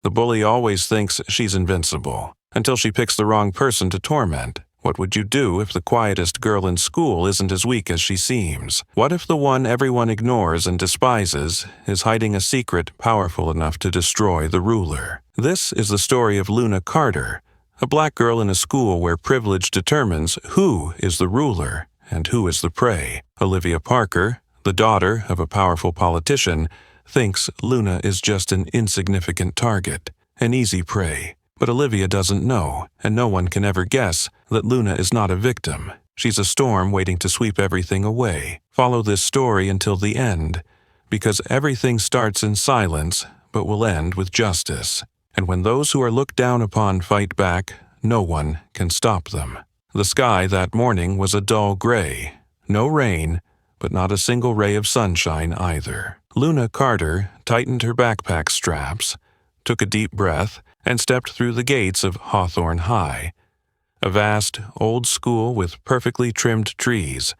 The bully always thinks she's invincible, until she picks the wrong person to torment. What would you do if the quietest girl in school isn't as weak as she seems? What if the one everyone ignores and despises is hiding a secret powerful enough to destroy the ruler? This is the story of Luna Carter, a black girl in a school where privilege determines who is the ruler and who is the prey. Olivia Parker, the daughter of a powerful politician, thinks Luna is just an insignificant target, an easy prey. But Olivia doesn't know, and no one can ever guess, that Luna is not a victim. She's a storm waiting to sweep everything away. Follow this story until the end, because everything starts in silence, but will end with justice. And when those who are looked down upon fight back, no one can stop them. The sky that morning was a dull gray. No rain, but not a single ray of sunshine either. Luna Carter tightened her backpack straps, took a deep breath, and stepped through the gates of Hawthorne High, a vast old school with perfectly trimmed trees,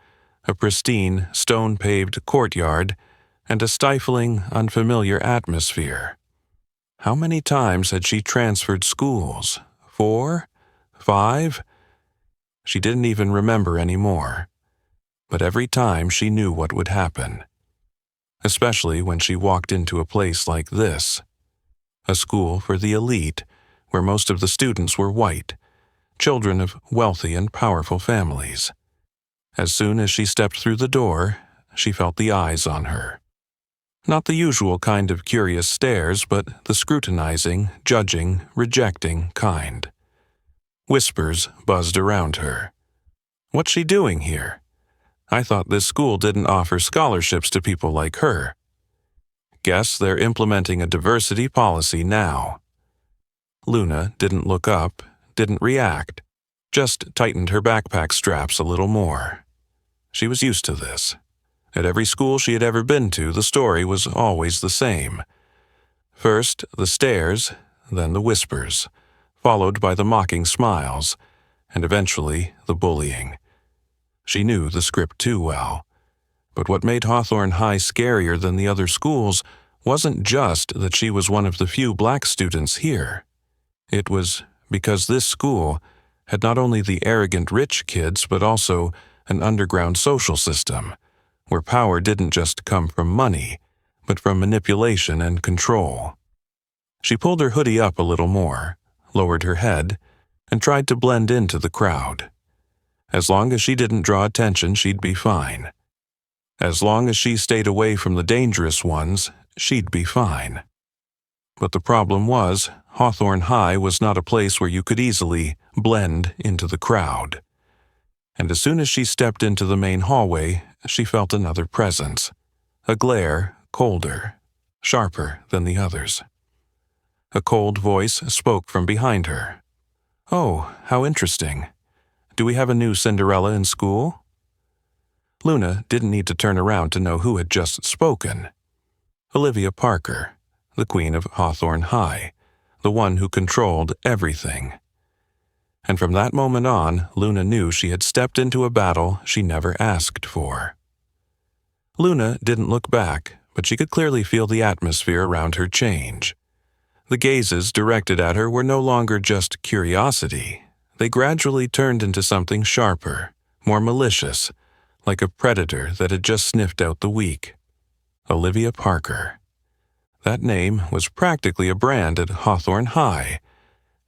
a pristine stone-paved courtyard, and a stifling, unfamiliar atmosphere. How many times had she transferred schools? 4? 5? She didn't even remember anymore. But every time she knew what would happen, especially when she walked into a place like this. A school for the elite, where most of the students were white, children of wealthy and powerful families. As soon as she stepped through the door, she felt the eyes on her. Not the usual kind of curious stares, but the scrutinizing, judging, rejecting kind. Whispers buzzed around her. "What's she doing here? I thought this school didn't offer scholarships to people like her. Guess they're implementing a diversity policy now." Luna didn't look up, didn't react, just tightened her backpack straps a little more. She was used to this. At every school she had ever been to, the story was always the same. First the stares, then the whispers, followed by the mocking smiles, and eventually the bullying. She knew the script too well. But what made Hawthorne High scarier than the other schools wasn't just that she was one of the few black students here. It was because this school had not only the arrogant rich kids, but also an underground social system, where power didn't just come from money, but from manipulation and control. She pulled her hoodie up a little more, lowered her head, and tried to blend into the crowd. As long as she didn't draw attention, she'd be fine. As long as she stayed away from the dangerous ones, she'd be fine. But the problem was, Hawthorne High was not a place where you could easily blend into the crowd. And as soon as she stepped into the main hallway, she felt another presence, a glare colder, sharper than the others. A cold voice spoke from behind her. "Oh, how interesting. Do we have a new Cinderella in school?" Luna didn't need to turn around to know who had just spoken. Olivia Parker, the queen of Hawthorne High, the one who controlled everything. And from that moment on, Luna knew she had stepped into a battle she never asked for. Luna didn't look back, but she could clearly feel the atmosphere around her change. The gazes directed at her were no longer just curiosity. They gradually turned into something sharper, more malicious, like a predator that had just sniffed out the weak. Olivia Parker. That name was practically a brand at Hawthorne High.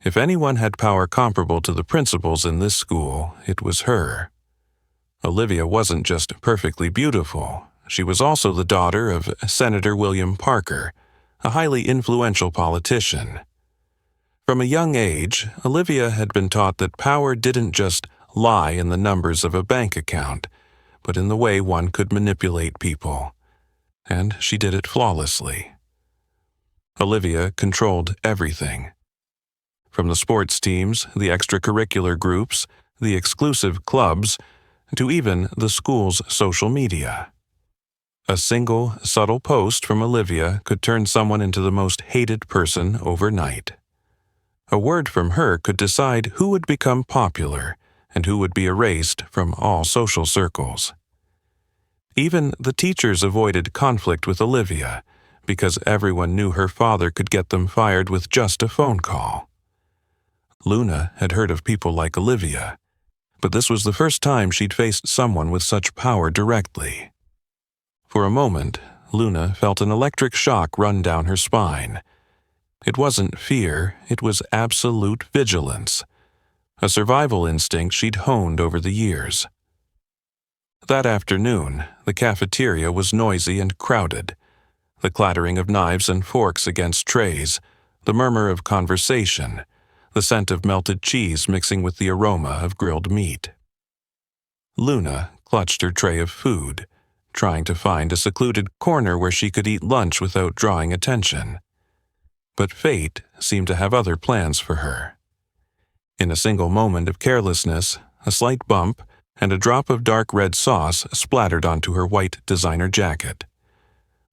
If anyone had power comparable to the principals in this school, it was her. Olivia wasn't just perfectly beautiful. She was also the daughter of Senator William Parker, a highly influential politician. From a young age, Olivia had been taught that power didn't just lie in the numbers of a bank account, but in the way one could manipulate people. And she did it flawlessly. Olivia controlled everything. From the sports teams, the extracurricular groups, the exclusive clubs, to even the school's social media. A single, subtle post from Olivia could turn someone into the most hated person overnight. A word from her could decide who would become popular and who would be erased from all social circles. Even the teachers avoided conflict with Olivia because everyone knew her father could get them fired with just a phone call. Luna had heard of people like Olivia, but this was the first time she'd faced someone with such power directly. For a moment, Luna felt an electric shock run down her spine. It wasn't fear, it was absolute vigilance, a survival instinct she'd honed over the years. That afternoon, the cafeteria was noisy and crowded. The clattering of knives and forks against trays, the murmur of conversation, the scent of melted cheese mixing with the aroma of grilled meat. Luna clutched her tray of food, trying to find a secluded corner where she could eat lunch without drawing attention. But fate seemed to have other plans for her. In a single moment of carelessness, a slight bump and a drop of dark red sauce splattered onto her white designer jacket.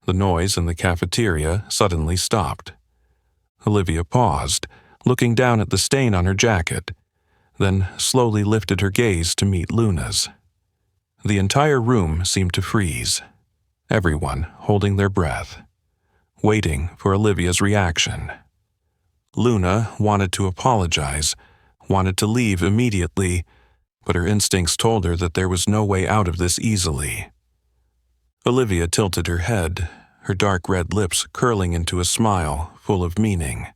The noise in the cafeteria suddenly stopped. Olivia paused, looking down at the stain on her jacket, then slowly lifted her gaze to meet Luna's. The entire room seemed to freeze, everyone holding their breath, waiting for Olivia's reaction. Luna wanted to apologize, wanted to leave immediately, but her instincts told her that there was no way out of this easily. Olivia tilted her head, her dark red lips curling into a smile full of meaning.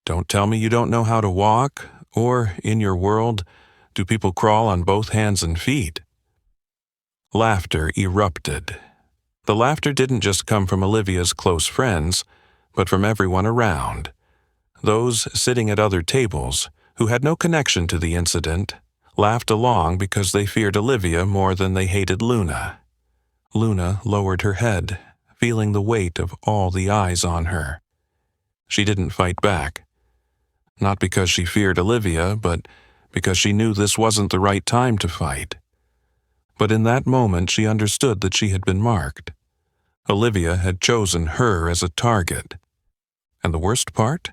"Don't tell me you don't know how to walk, or, in your world, do people crawl on both hands and feet?" Laughter erupted. The laughter didn't just come from Olivia's close friends, but from everyone around. Those sitting at other tables, who had no connection to the incident, laughed along because they feared Olivia more than they hated Luna. Luna lowered her head, feeling the weight of all the eyes on her. She didn't fight back. Not because she feared Olivia, but because she knew this wasn't the right time to fight. But in that moment she understood that she had been marked. Olivia had chosen her as a target. And the worst part?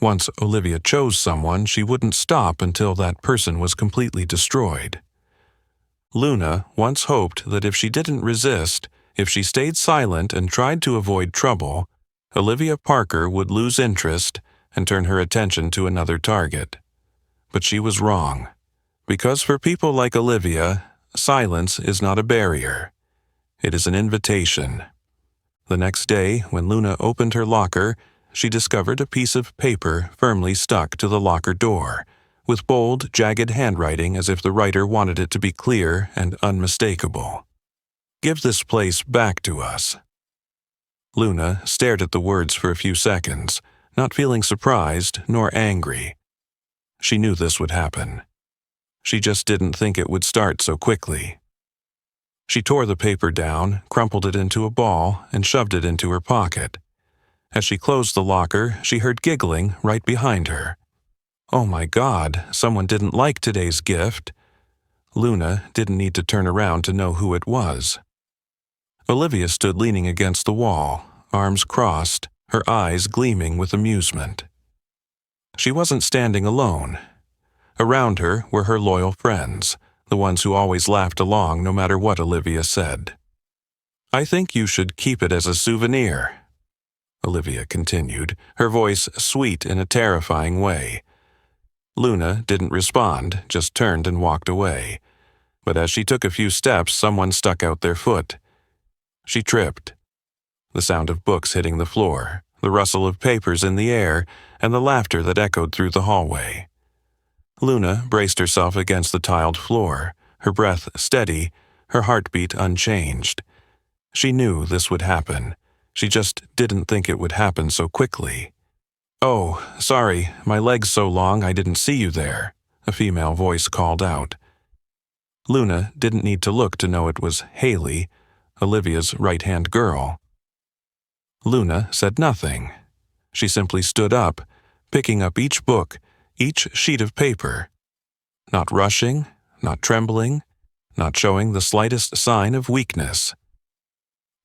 Once Olivia chose someone, she wouldn't stop until that person was completely destroyed. Luna once hoped that if she didn't resist, if she stayed silent and tried to avoid trouble, Olivia Parker would lose interest and turn her attention to another target. But she was wrong, because for people like Olivia, silence is not a barrier. It is an invitation. The next day, when Luna opened her locker, she discovered a piece of paper firmly stuck to the locker door, with bold, jagged handwriting as if the writer wanted it to be clear and unmistakable. "Give this place back to us." Luna stared at the words for a few seconds, not feeling surprised nor angry. She knew this would happen. She just didn't think it would start so quickly. She tore the paper down, crumpled it into a ball, and shoved it into her pocket. As she closed the locker, she heard giggling right behind her. Oh my God, someone didn't like today's gift. Luna didn't need to turn around to know who it was. Olivia stood leaning against the wall, arms crossed, her eyes gleaming with amusement. She wasn't standing alone. Around her were her loyal friends, the ones who always laughed along no matter what Olivia said. "I think you should keep it as a souvenir," Olivia continued, her voice sweet in a terrifying way. Luna didn't respond, just turned and walked away. But as she took a few steps, someone stuck out their foot. She tripped. The sound of books hitting the floor, the rustle of papers in the air, and the laughter that echoed through the hallway. Luna braced herself against the tiled floor, her breath steady, her heartbeat unchanged. She knew this would happen. She just didn't think it would happen so quickly. "Oh, sorry, my leg's so long I didn't see you there," a female voice called out. Luna didn't need to look to know it was Haley, Olivia's right-hand girl. Luna said nothing. She simply stood up, picking up each book, each sheet of paper. Not rushing, not trembling, not showing the slightest sign of weakness.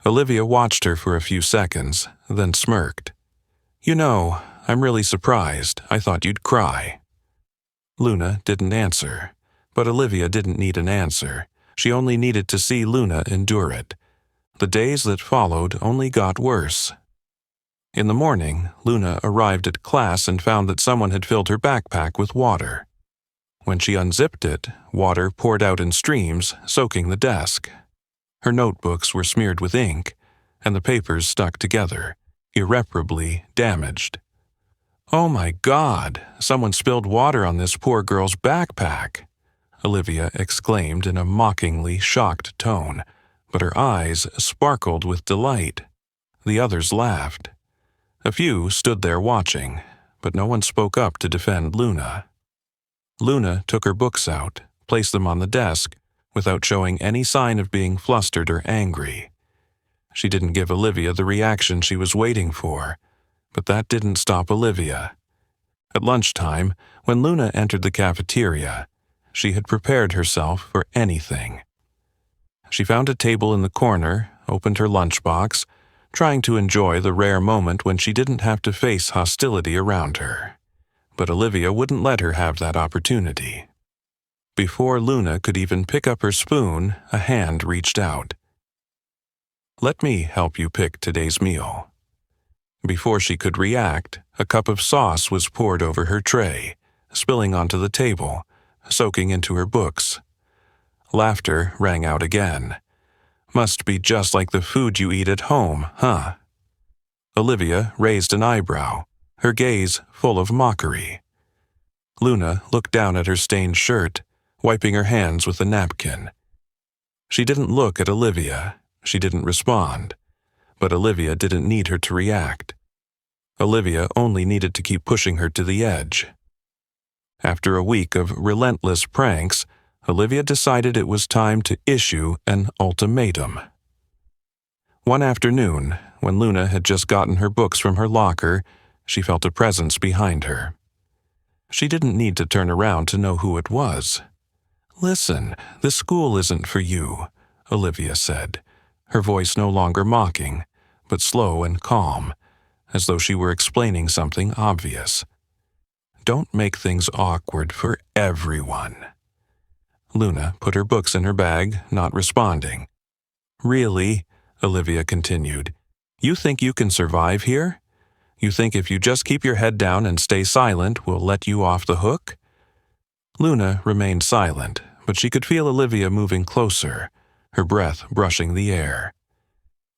Olivia watched her for a few seconds, then smirked. "You know, I'm really surprised. I thought you'd cry." Luna didn't answer, but Olivia didn't need an answer. She only needed to see Luna endure it. The days that followed only got worse. In the morning, Luna arrived at class and found that someone had filled her backpack with water. When she unzipped it, water poured out in streams, soaking the desk. Her notebooks were smeared with ink, and the papers stuck together, irreparably damaged. "Oh my God, someone spilled water on this poor girl's backpack," Olivia exclaimed in a mockingly shocked tone, but her eyes sparkled with delight. The others laughed. A few stood there watching, but no one spoke up to defend Luna. Luna took her books out, placed them on the desk, without showing any sign of being flustered or angry. She didn't give Olivia the reaction she was waiting for, but that didn't stop Olivia. At lunchtime, when Luna entered the cafeteria, she had prepared herself for anything. She found a table in the corner, opened her lunchbox, trying to enjoy the rare moment when she didn't have to face hostility around her. But Olivia wouldn't let her have that opportunity. Before Luna could even pick up her spoon, a hand reached out. "Let me help you pick today's meal." Before she could react, a cup of sauce was poured over her tray, spilling onto the table, soaking into her books. Laughter rang out again. "Must be just like the food you eat at home, huh?" Olivia raised an eyebrow, her gaze full of mockery. Luna looked down at her stained shirt, wiping her hands with a napkin. She didn't look at Olivia. She didn't respond. But Olivia didn't need her to react. Olivia only needed to keep pushing her to the edge. After a week of relentless pranks, Olivia decided it was time to issue an ultimatum. One afternoon, when Luna had just gotten her books from her locker, she felt a presence behind her. She didn't need to turn around to know who it was. "Listen, this school isn't for you," Olivia said, her voice no longer mocking, but slow and calm, as though she were explaining something obvious. "Don't make things awkward for everyone." Luna put her books in her bag, not responding. "Really?" Olivia continued. "You think you can survive here? You think if you just keep your head down and stay silent, we'll let you off the hook?" Luna remained silent, but she could feel Olivia moving closer, her breath brushing the air.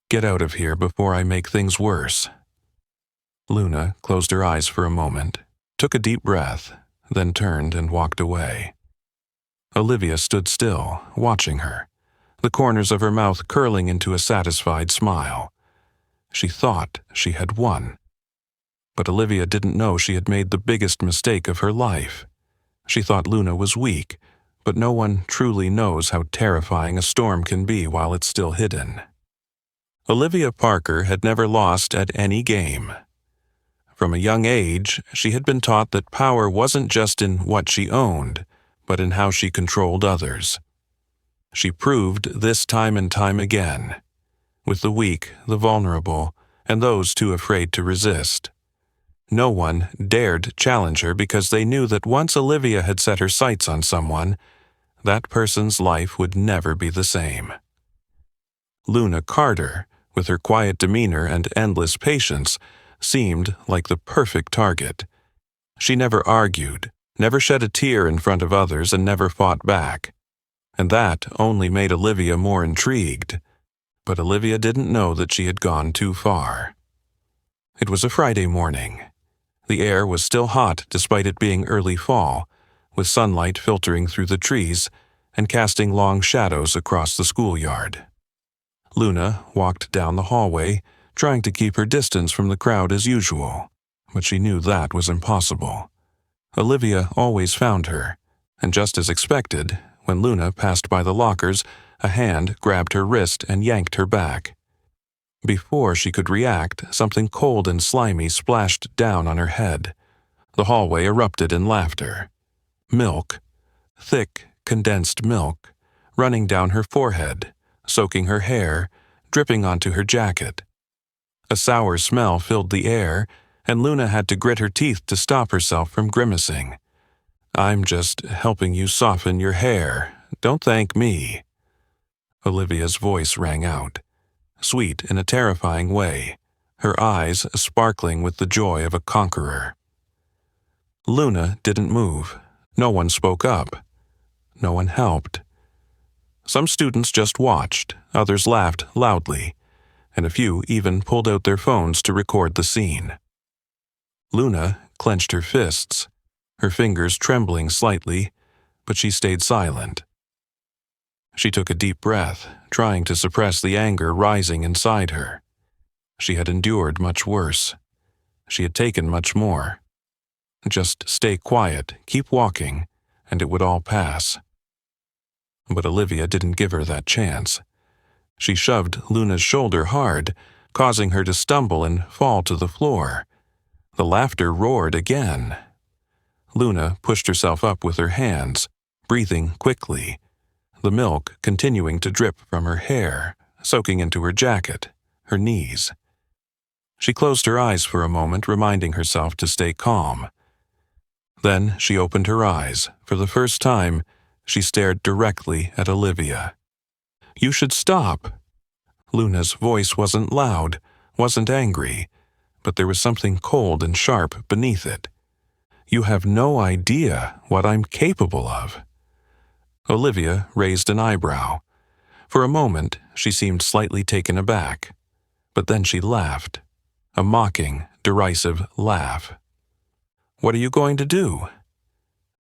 "Get out of here before I make things worse." Luna closed her eyes for a moment, took a deep breath, then turned and walked away. Olivia stood still, watching her, the corners of her mouth curling into a satisfied smile. She thought she had won. But Olivia didn't know she had made the biggest mistake of her life. She thought Luna was weak, but no one truly knows how terrifying a storm can be while it's still hidden. Olivia Parker had never lost at any game. From a young age, she had been taught that power wasn't just in what she owned, but in how she controlled others. She proved this time and time again, with the weak, the vulnerable, and those too afraid to resist. No one dared challenge her because they knew that once Olivia had set her sights on someone, that person's life would never be the same. Luna Carter, with her quiet demeanor and endless patience, seemed like the perfect target. She never argued, never shed a tear in front of others, and never fought back. And that only made Olivia more intrigued. But Olivia didn't know that she had gone too far. It was a Friday morning. The air was still hot despite it being early fall, with sunlight filtering through the trees and casting long shadows across the schoolyard. Luna walked down the hallway, trying to keep her distance from the crowd as usual, but she knew that was impossible. Olivia always found her, and just as expected, when Luna passed by the lockers, a hand grabbed her wrist and yanked her back. Before she could react, something cold and slimy splashed down on her head. The hallway erupted in laughter. Milk, thick, condensed milk, running down her forehead, soaking her hair, dripping onto her jacket. A sour smell filled the air, and Luna had to grit her teeth to stop herself from grimacing. "I'm just helping you soften your hair. Don't thank me." Olivia's voice rang out. sweet in a terrifying way, her eyes sparkling with the joy of a conqueror. Luna didn't move. No one spoke up. No one helped. Some students just watched, others laughed loudly, and a few even pulled out their phones to record the scene. Luna clenched her fists, her fingers trembling slightly, but she stayed silent. She took a deep breath, trying to suppress the anger rising inside her. She had endured much worse. She had taken much more. Just stay quiet, keep walking, and it would all pass. But Olivia didn't give her that chance. She shoved Luna's shoulder hard, causing her to stumble and fall to the floor. The laughter roared again. Luna pushed herself up with her hands, breathing quickly, the milk continuing to drip from her hair, soaking into her jacket, her knees. She closed her eyes for a moment, reminding herself to stay calm. Then she opened her eyes. For the first time, she stared directly at Olivia. "You should stop." Luna's voice wasn't loud, wasn't angry, but there was something cold and sharp beneath it. "You have no idea what I'm capable of." Olivia raised an eyebrow. For a moment, she seemed slightly taken aback, but then she laughed, a mocking, derisive laugh. "What are you going to do?"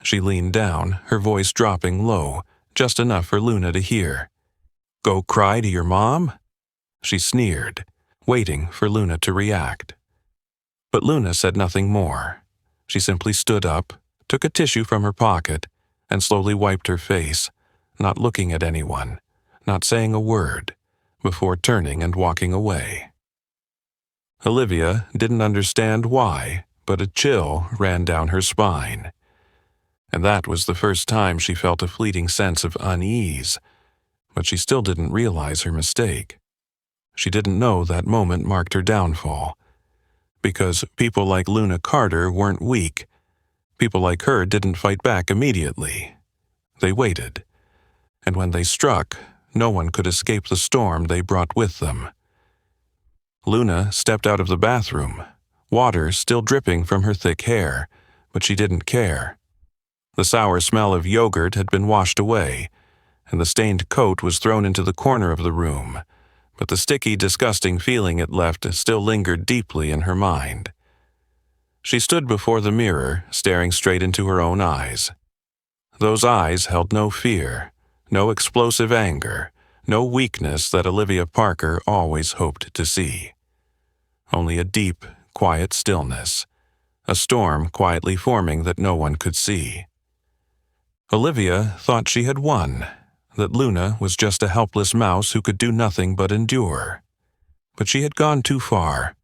She leaned down, her voice dropping low, just enough for Luna to hear. "Go cry to your mom?" She sneered, waiting for Luna to react. But Luna said nothing more. She simply stood up, took a tissue from her pocket, and slowly wiped her face, not looking at anyone, not saying a word, before turning and walking away. Olivia didn't understand why, but a chill ran down her spine. And that was the first time she felt a fleeting sense of unease, but she still didn't realize her mistake. She didn't know that moment marked her downfall, because people like Luna Carter weren't weak. People like her didn't fight back immediately. They waited, and when they struck, no one could escape the storm they brought with them. Luna stepped out of the bathroom, water still dripping from her thick hair, but she didn't care. The sour smell of yogurt had been washed away, and the stained coat was thrown into the corner of the room, but the sticky, disgusting feeling it left still lingered deeply in her mind. She stood before the mirror, staring straight into her own eyes. Those eyes held no fear, no explosive anger, no weakness that Olivia Parker always hoped to see. Only a deep, quiet stillness, a storm quietly forming that no one could see. Olivia thought she had won, that Luna was just a helpless mouse who could do nothing but endure. But she had gone too far.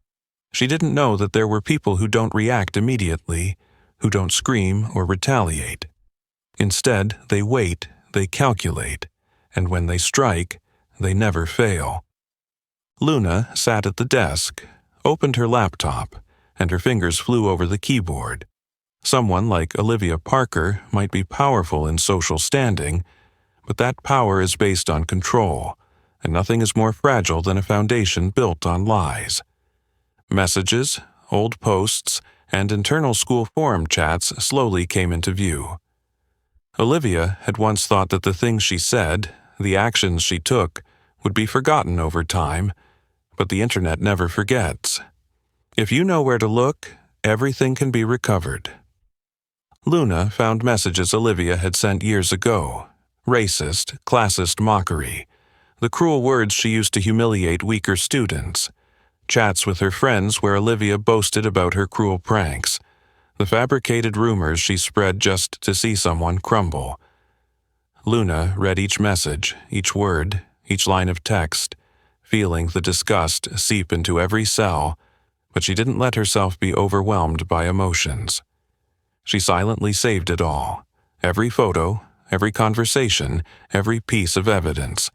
She didn't know that there were people who don't react immediately, who don't scream or retaliate. Instead, they wait, they calculate, and when they strike, they never fail. Luna sat at the desk, opened her laptop, and her fingers flew over the keyboard. Someone like Olivia Parker might be powerful in social standing, but that power is based on control, and nothing is more fragile than a foundation built on lies. Messages, old posts, and internal school forum chats slowly came into view. Olivia had once thought that the things she said, the actions she took, would be forgotten over time, but the internet never forgets. If you know where to look, everything can be recovered. Luna found messages Olivia had sent years ago. Racist, classist mockery. The cruel words she used to humiliate weaker students. Chats with her friends where Olivia boasted about her cruel pranks. The fabricated rumors she spread just to see someone crumble. Luna read each message, each word, each line of text, feeling the disgust seep into every cell, but she didn't let herself be overwhelmed by emotions. She silently saved it all, every photo, every conversation, every piece of evidence,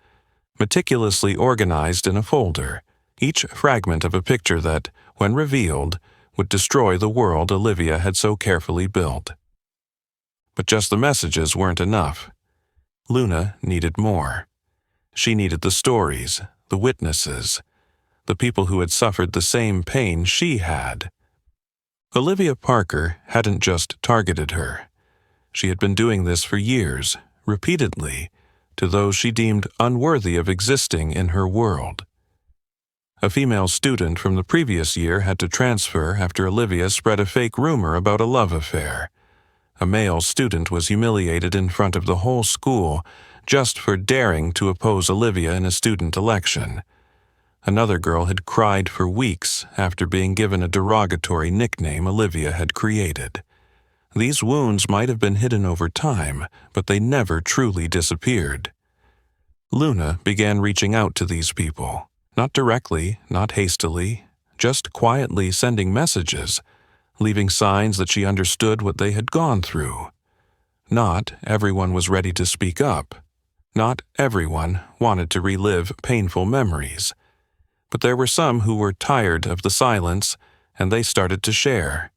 meticulously organized in a folder, each fragment of a picture that, when revealed, would destroy the world Olivia had so carefully built. But just the messages weren't enough. Luna needed more. She needed the stories, the witnesses, the people who had suffered the same pain she had. Olivia Parker hadn't just targeted her. She had been doing this for years, repeatedly, to those she deemed unworthy of existing in her world. A female student from the previous year had to transfer after Olivia spread a fake rumor about a love affair. A male student was humiliated in front of the whole school just for daring to oppose Olivia in a student election. Another girl had cried for weeks after being given a derogatory nickname Olivia had created. These wounds might have been hidden over time, but they never truly disappeared. Luna began reaching out to these people, not directly, not hastily, just quietly sending messages, leaving signs that she understood what they had gone through. Not everyone was ready to speak up. Not everyone wanted to relive painful memories. But there were some who were tired of the silence, and they started to share.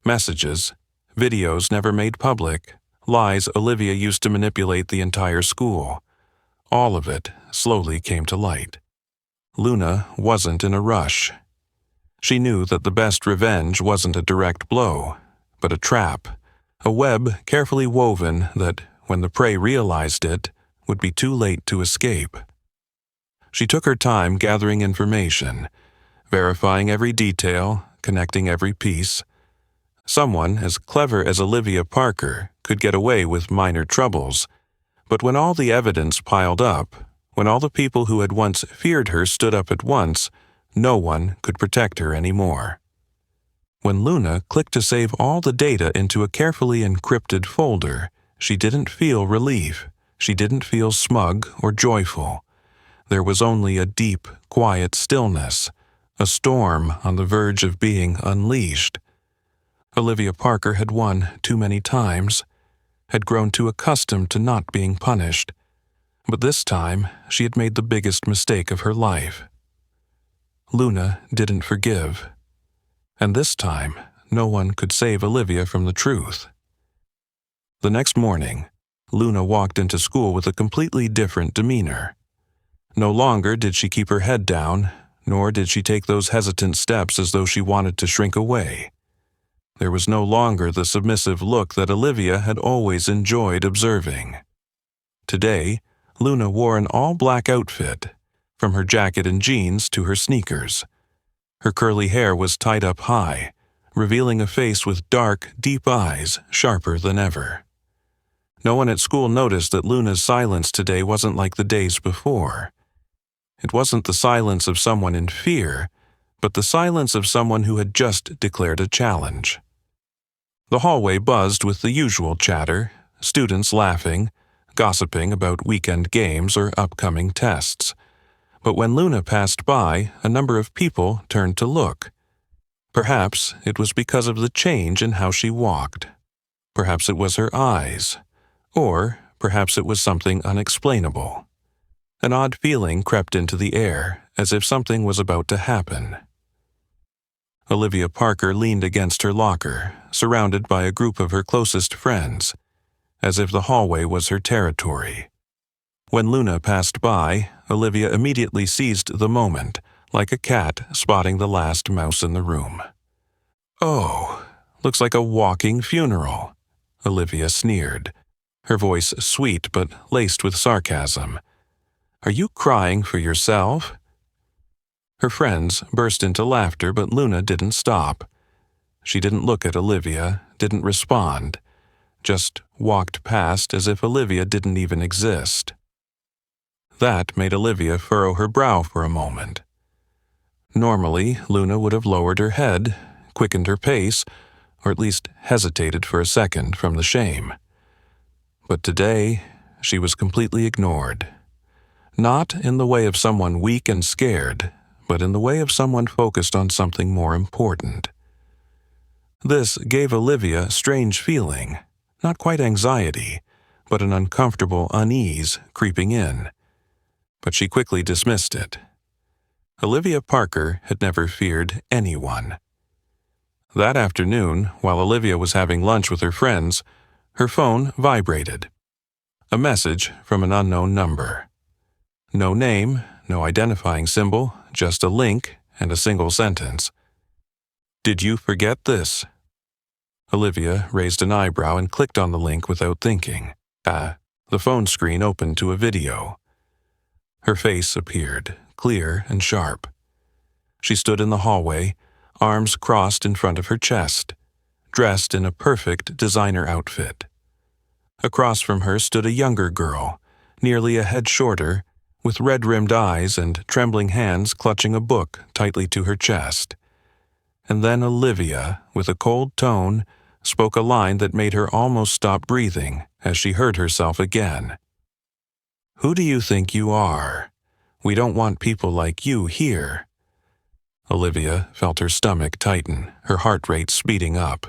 Messages, videos never made public, lies Olivia used to manipulate the entire school. All of it slowly came to light. Luna wasn't in a rush. She knew that the best revenge wasn't a direct blow, but a trap, a web carefully woven that, when the prey realized it, would be too late to escape. She took her time gathering information, verifying every detail, connecting every piece. Someone as clever as Olivia Parker could get away with minor troubles, but when all the evidence piled up, when all the people who had once feared her stood up at once, no one could protect her anymore. When Luna clicked to save all the data into a carefully encrypted folder, she didn't feel relief. She didn't feel smug or joyful. There was only a deep, quiet stillness, a storm on the verge of being unleashed. Olivia Parker had won too many times, had grown too accustomed to not being punished, but this time she had made the biggest mistake of her life. Luna didn't forgive, and this time no one could save Olivia from the truth. The next morning, Luna walked into school with a completely different demeanor. No longer did she keep her head down, nor did she take those hesitant steps as though she wanted to shrink away. There was no longer the submissive look that Olivia had always enjoyed observing. Today, Luna wore an all-black outfit, from her jacket and jeans to her sneakers. Her curly hair was tied up high, revealing a face with dark, deep eyes, sharper than ever. No one at school noticed that Luna's silence today wasn't like the days before. It wasn't the silence of someone in fear, but the silence of someone who had just declared a challenge. The hallway buzzed with the usual chatter, students laughing, gossiping about weekend games or upcoming tests. But when Luna passed by, a number of people turned to look. Perhaps it was because of the change in how she walked. Perhaps it was her eyes. Or perhaps it was something unexplainable. An odd feeling crept into the air, as if something was about to happen. Olivia Parker leaned against her locker, surrounded by a group of her closest friends, as if the hallway was her territory. When Luna passed by, Olivia immediately seized the moment, like a cat spotting the last mouse in the room. "Oh, looks like a walking funeral," Olivia sneered, her voice sweet but laced with sarcasm. "Are you crying for yourself?" Her friends burst into laughter, but Luna didn't stop. She didn't look at Olivia, didn't respond, just walked past as if Olivia didn't even exist. That made Olivia furrow her brow for a moment. Normally, Luna would have lowered her head, quickened her pace, or at least hesitated for a second from the shame. But today, she was completely ignored. Not in the way of someone weak and scared, but in the way of someone focused on something more important. This gave Olivia a strange feeling, not quite anxiety, but an uncomfortable unease creeping in. But she quickly dismissed it. Olivia Parker had never feared anyone. That afternoon, while Olivia was having lunch with her friends, her phone vibrated. A message from an unknown number. No name, no identifying symbol, just a link and a single sentence. "Did you forget this?" Olivia raised an eyebrow and clicked on the link without thinking. The phone screen opened to a video. Her face appeared, clear and sharp. She stood in the hallway, arms crossed in front of her chest, dressed in a perfect designer outfit. Across from her stood a younger girl, nearly a head shorter, with red-rimmed eyes and trembling hands clutching a book tightly to her chest. And then Olivia, with a cold tone, spoke a line that made her almost stop breathing as she heard herself again. "Who do you think you are? We don't want people like you here." Olivia felt her stomach tighten, her heart rate speeding up.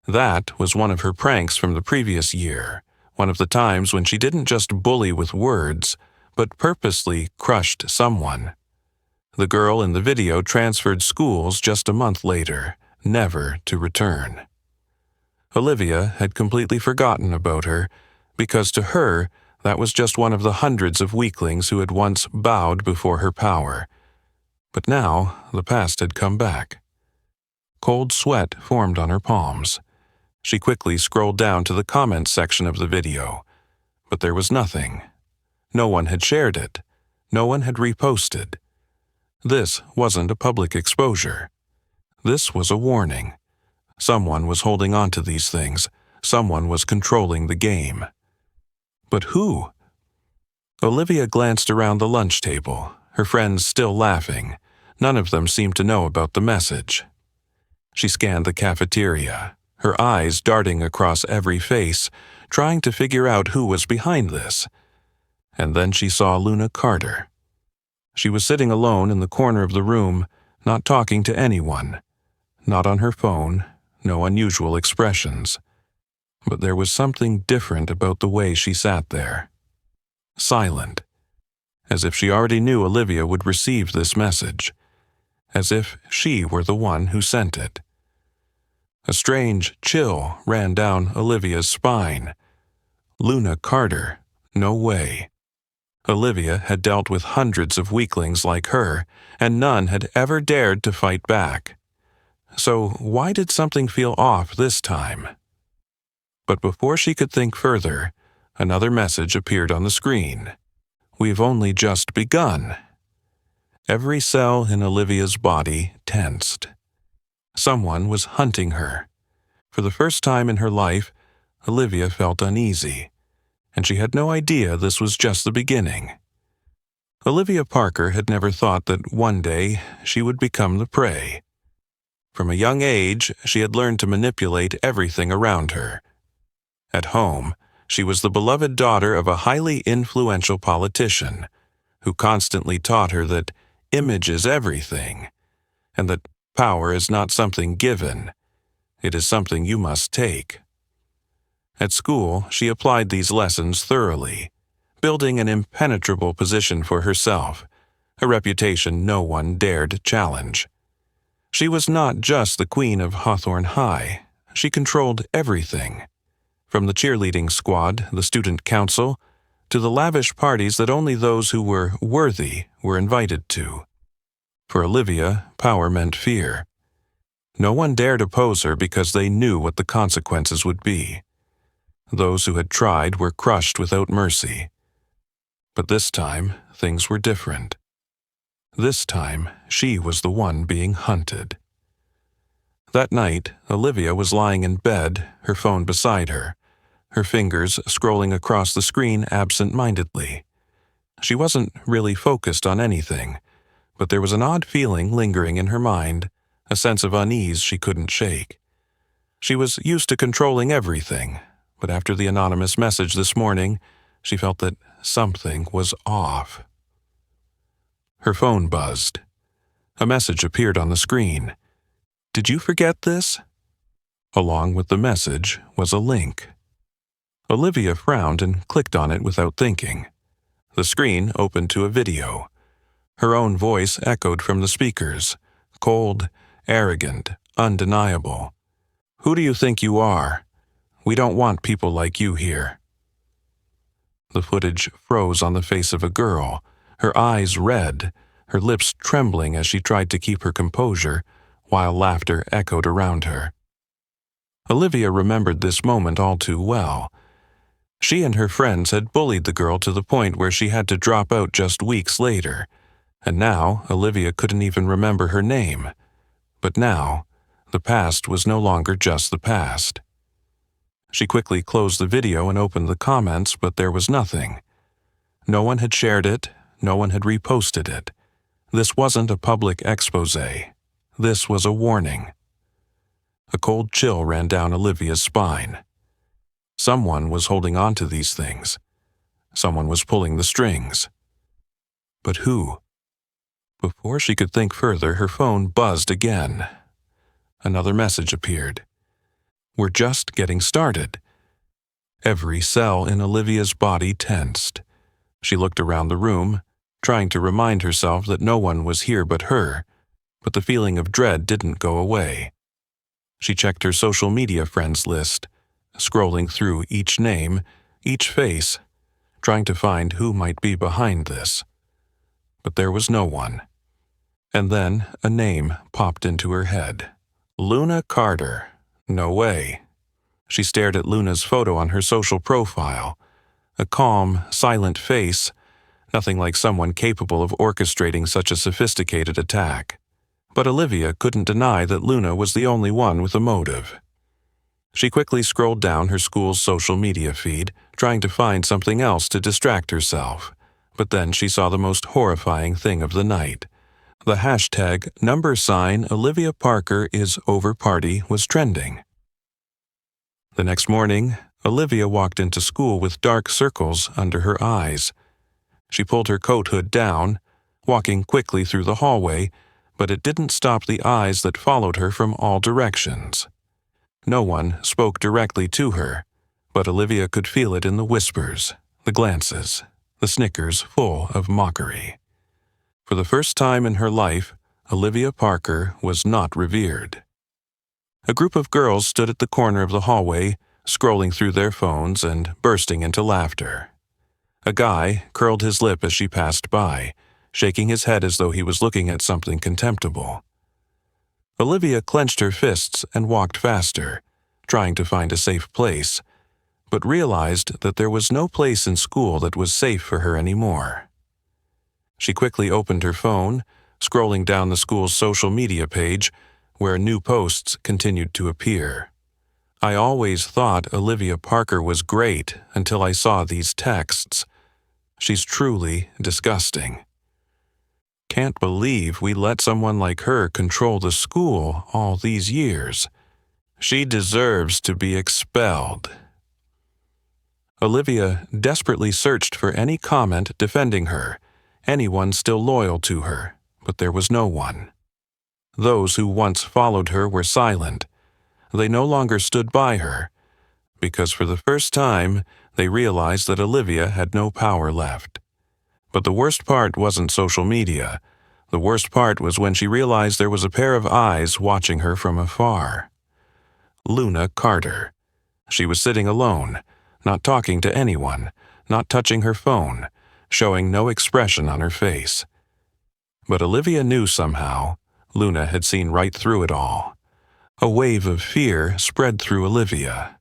That was one of her pranks from the previous year, one of the times when she didn't just bully with words, but purposely crushed someone. The girl in the video transferred schools just a month later, never to return. Olivia had completely forgotten about her, because to her, that was just one of the hundreds of weaklings who had once bowed before her power. But now, the past had come back. Cold sweat formed on her palms. She quickly scrolled down to the comments section of the video, but there was nothing. No one had shared it. No one had reposted. This wasn't a public exposure. This was a warning. Someone was holding on to these things. Someone was controlling the game. But who? Olivia glanced around the lunch table, her friends still laughing. None of them seemed to know about the message. She scanned the cafeteria, her eyes darting across every face, trying to figure out who was behind this. And then she saw Luna Carter. She was sitting alone in the corner of the room, not talking to anyone. Not on her phone, no unusual expressions. But there was something different about the way she sat there. Silent. As if she already knew Olivia would receive this message. As if she were the one who sent it. A strange chill ran down Olivia's spine. Luna Carter? No way. Olivia had dealt with hundreds of weaklings like her, and none had ever dared to fight back. So why did something feel off this time? But before she could think further, another message appeared on the screen. "We've only just begun." Every cell in Olivia's body tensed. Someone was hunting her. For the first time in her life, Olivia felt uneasy, and she had no idea this was just the beginning. Olivia Parker had never thought that one day she would become the prey. From a young age, she had learned to manipulate everything around her. At home, she was the beloved daughter of a highly influential politician who constantly taught her that image is everything, and that power is not something given, it is something you must take. At school, she applied these lessons thoroughly, building an impenetrable position for herself, a reputation no one dared challenge. She was not just the queen of Hawthorne High, she controlled everything. From the cheerleading squad, the student council, to the lavish parties that only those who were worthy were invited to. For Olivia, power meant fear. No one dared oppose her because they knew what the consequences would be. Those who had tried were crushed without mercy. But this time, things were different. This time, she was the one being hunted. That night, Olivia was lying in bed, her phone beside her, her fingers scrolling across the screen absent-mindedly. She wasn't really focused on anything, but there was an odd feeling lingering in her mind, a sense of unease she couldn't shake. She was used to controlling everything, but after the anonymous message this morning, she felt that something was off. Her phone buzzed. A message appeared on the screen. "Did you forget this?" Along with the message was a link. Olivia frowned and clicked on it without thinking. The screen opened to a video. Her own voice echoed from the speakers, cold, arrogant, undeniable. "Who do you think you are? We don't want people like you here." The footage froze on the face of a girl, her eyes red, her lips trembling as she tried to keep her composure, while laughter echoed around her. Olivia remembered this moment all too well. She and her friends had bullied the girl to the point where she had to drop out just weeks later, and now Olivia couldn't even remember her name. But now, the past was no longer just the past. She quickly closed the video and opened the comments, but there was nothing. No one had shared it, no one had reposted it. This wasn't a public expose. This was a warning. A cold chill ran down Olivia's spine. Someone was holding on to these things. Someone was pulling the strings. But who? Before she could think further, her phone buzzed again. Another message appeared. "We're just getting started." Every cell in Olivia's body tensed. She looked around the room, trying to remind herself that no one was here but her, but the feeling of dread didn't go away. She checked her social media friends list, scrolling through each name, each face, trying to find who might be behind this. But there was no one. And then a name popped into her head. Luna Carter. No way. She stared at Luna's photo on her social profile. A calm, silent face, nothing like someone capable of orchestrating such a sophisticated attack. But Olivia couldn't deny that Luna was the only one with a motive. She quickly scrolled down her school's social media feed, trying to find something else to distract herself. But then she saw the most horrifying thing of the night. The hashtag #Olivia Parker is over party was trending. The next morning, Olivia walked into school with dark circles under her eyes. She pulled her coat hood down, walking quickly through the hallway, but it didn't stop the eyes that followed her from all directions. No one spoke directly to her, but Olivia could feel it in the whispers, the glances, the snickers full of mockery. For the first time in her life, Olivia Parker was not revered. A group of girls stood at the corner of the hallway, scrolling through their phones and bursting into laughter. A guy curled his lip as she passed by, shaking his head as though he was looking at something contemptible. Olivia clenched her fists and walked faster, trying to find a safe place, but realized that there was no place in school that was safe for her anymore. She quickly opened her phone, scrolling down the school's social media page, where new posts continued to appear. "I always thought Olivia Parker was great until I saw these texts. She's truly disgusting. Can't believe we let someone like her control the school all these years. She deserves to be expelled." Olivia desperately searched for any comment defending her, anyone still loyal to her, but there was no one. Those who once followed her were silent. They no longer stood by her, because for the first time they realized that Olivia had no power left. But the worst part wasn't social media. The worst part was when she realized there was a pair of eyes watching her from afar. Luna Carter. She was sitting alone, not talking to anyone, not touching her phone, showing no expression on her face. But Olivia knew somehow. Luna had seen right through it all. A wave of fear spread through Olivia.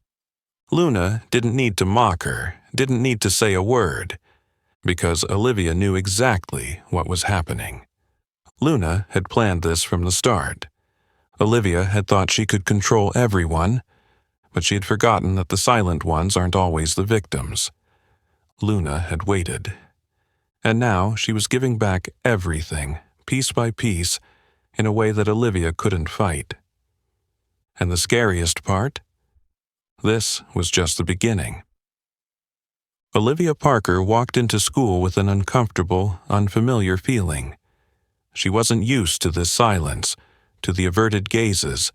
Luna didn't need to mock her, didn't need to say a word, because Olivia knew exactly what was happening. Luna had planned this from the start. Olivia had thought she could control everyone, but she had forgotten that the silent ones aren't always the victims. Luna had waited. And now she was giving back everything, piece by piece, in a way that Olivia couldn't fight. And the scariest part? This was just the beginning. Olivia Parker walked into school with an uncomfortable, unfamiliar feeling. She wasn't used to this silence, to the averted gazes,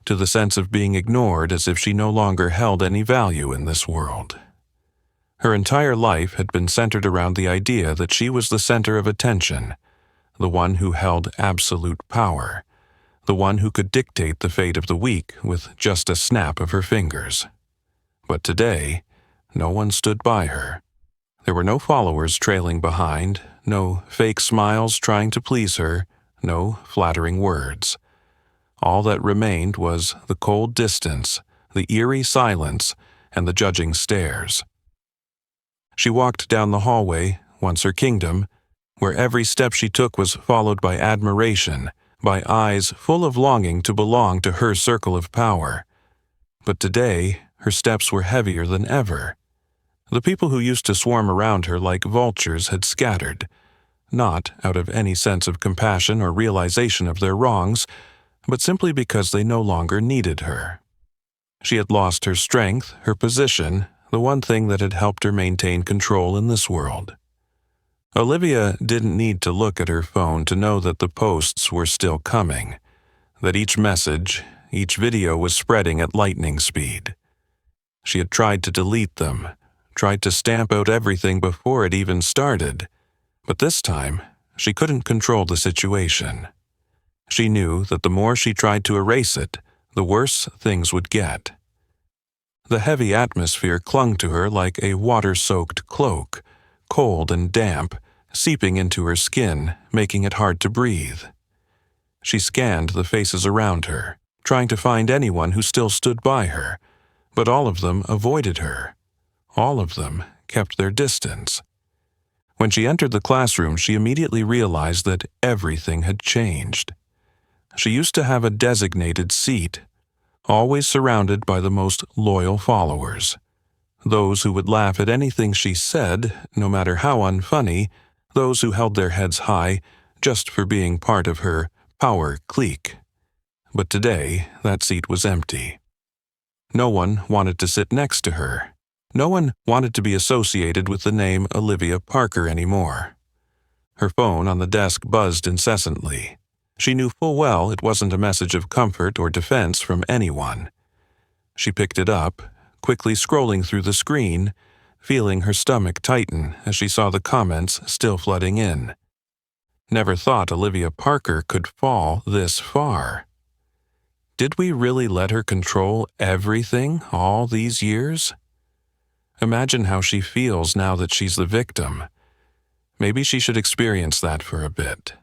to the sense of being ignored as if she no longer held any value in this world. Her entire life had been centered around the idea that she was the center of attention, the one who held absolute power, the one who could dictate the fate of the week with just a snap of her fingers. But today, no one stood by her. There were no followers trailing behind, no fake smiles trying to please her, no flattering words. All that remained was the cold distance, the eerie silence, and the judging stares. She walked down the hallway, once her kingdom, where every step she took was followed by admiration, by eyes full of longing to belong to her circle of power. But today, her steps were heavier than ever. The people who used to swarm around her like vultures had scattered, not out of any sense of compassion or realization of their wrongs, but simply because they no longer needed her. She had lost her strength, her position, the one thing that had helped her maintain control in this world. Olivia didn't need to look at her phone to know that the posts were still coming, that each message, each video was spreading at lightning speed. She had tried to delete them, tried to stamp out everything before it even started, but this time she couldn't control the situation. She knew that the more she tried to erase it, the worse things would get. The heavy atmosphere clung to her like a water-soaked cloak, cold and damp, seeping into her skin, making it hard to breathe. She scanned the faces around her, trying to find anyone who still stood by her, but all of them avoided her. All of them kept their distance. When she entered the classroom, she immediately realized that everything had changed. She used to have a designated seat, always surrounded by the most loyal followers. Those who would laugh at anything she said, no matter how unfunny, those who held their heads high just for being part of her power clique. But today, that seat was empty. No one wanted to sit next to her. No one wanted to be associated with the name Olivia Parker anymore. Her phone on the desk buzzed incessantly. She knew full well it wasn't a message of comfort or defense from anyone. She picked it up, quickly scrolling through the screen, feeling her stomach tighten as she saw the comments still flooding in. Never thought Olivia Parker could fall this far. Did we really let her control everything all these years? Imagine how she feels now that she's the victim. Maybe she should experience that for a bit.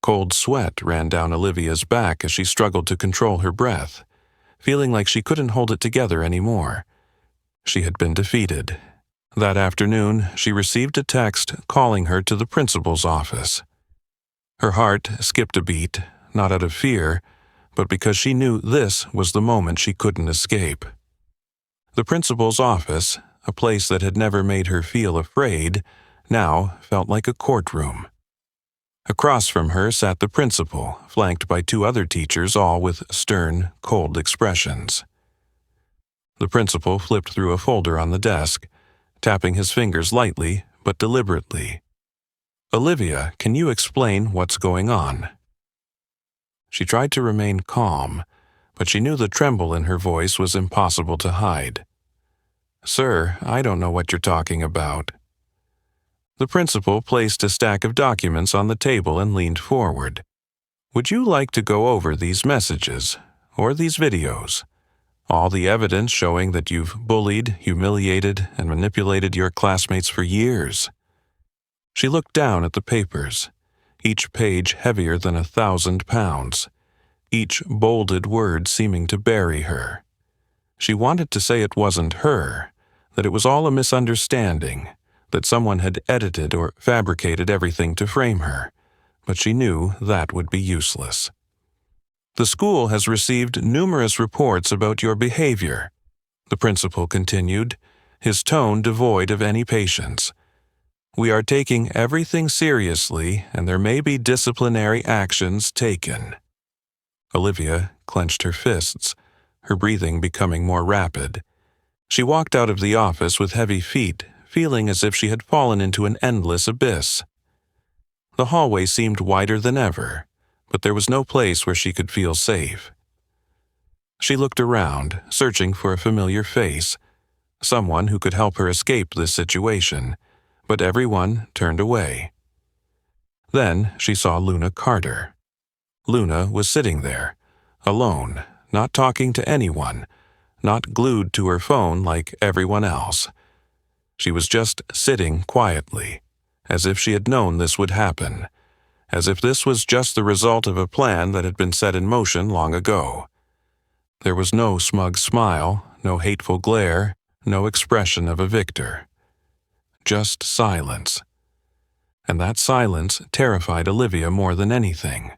Cold sweat ran down Olivia's back as she struggled to control her breath, feeling like she couldn't hold it together anymore. She had been defeated. That afternoon, she received a text calling her to the principal's office. Her heart skipped a beat, not out of fear, but because she knew this was the moment she couldn't escape. The principal's office, a place that had never made her feel afraid, now felt like a courtroom. Across from her sat the principal, flanked by two other teachers, all with stern, cold expressions. The principal flipped through a folder on the desk, tapping his fingers lightly but deliberately. "Olivia, can you explain what's going on?" She tried to remain calm, but she knew the tremble in her voice was impossible to hide. "Sir, I don't know what you're talking about." The principal placed a stack of documents on the table and leaned forward. "Would you like to go over these messages, or these videos? All the evidence showing that you've bullied, humiliated, and manipulated your classmates for years." She looked down at the papers, each page heavier than 1,000 pounds, each bolded word seeming to bury her. She wanted to say it wasn't her, that it was all a misunderstanding, that someone had edited or fabricated everything to frame her, but she knew that would be useless. "The school has received numerous reports about your behavior," the principal continued, his tone devoid of any patience. "We are taking everything seriously, and there may be disciplinary actions taken." Olivia clenched her fists, her breathing becoming more rapid. She walked out of the office with heavy feet, feeling as if she had fallen into an endless abyss. The hallway seemed wider than ever, but there was no place where she could feel safe. She looked around, searching for a familiar face, someone who could help her escape this situation, but everyone turned away. Then she saw Luna Carter. Luna was sitting there, alone, not talking to anyone, not glued to her phone like everyone else. She was just sitting quietly, as if she had known this would happen, as if this was just the result of a plan that had been set in motion long ago. There was no smug smile, no hateful glare, no expression of a victor. Just silence. And that silence terrified Olivia more than anything.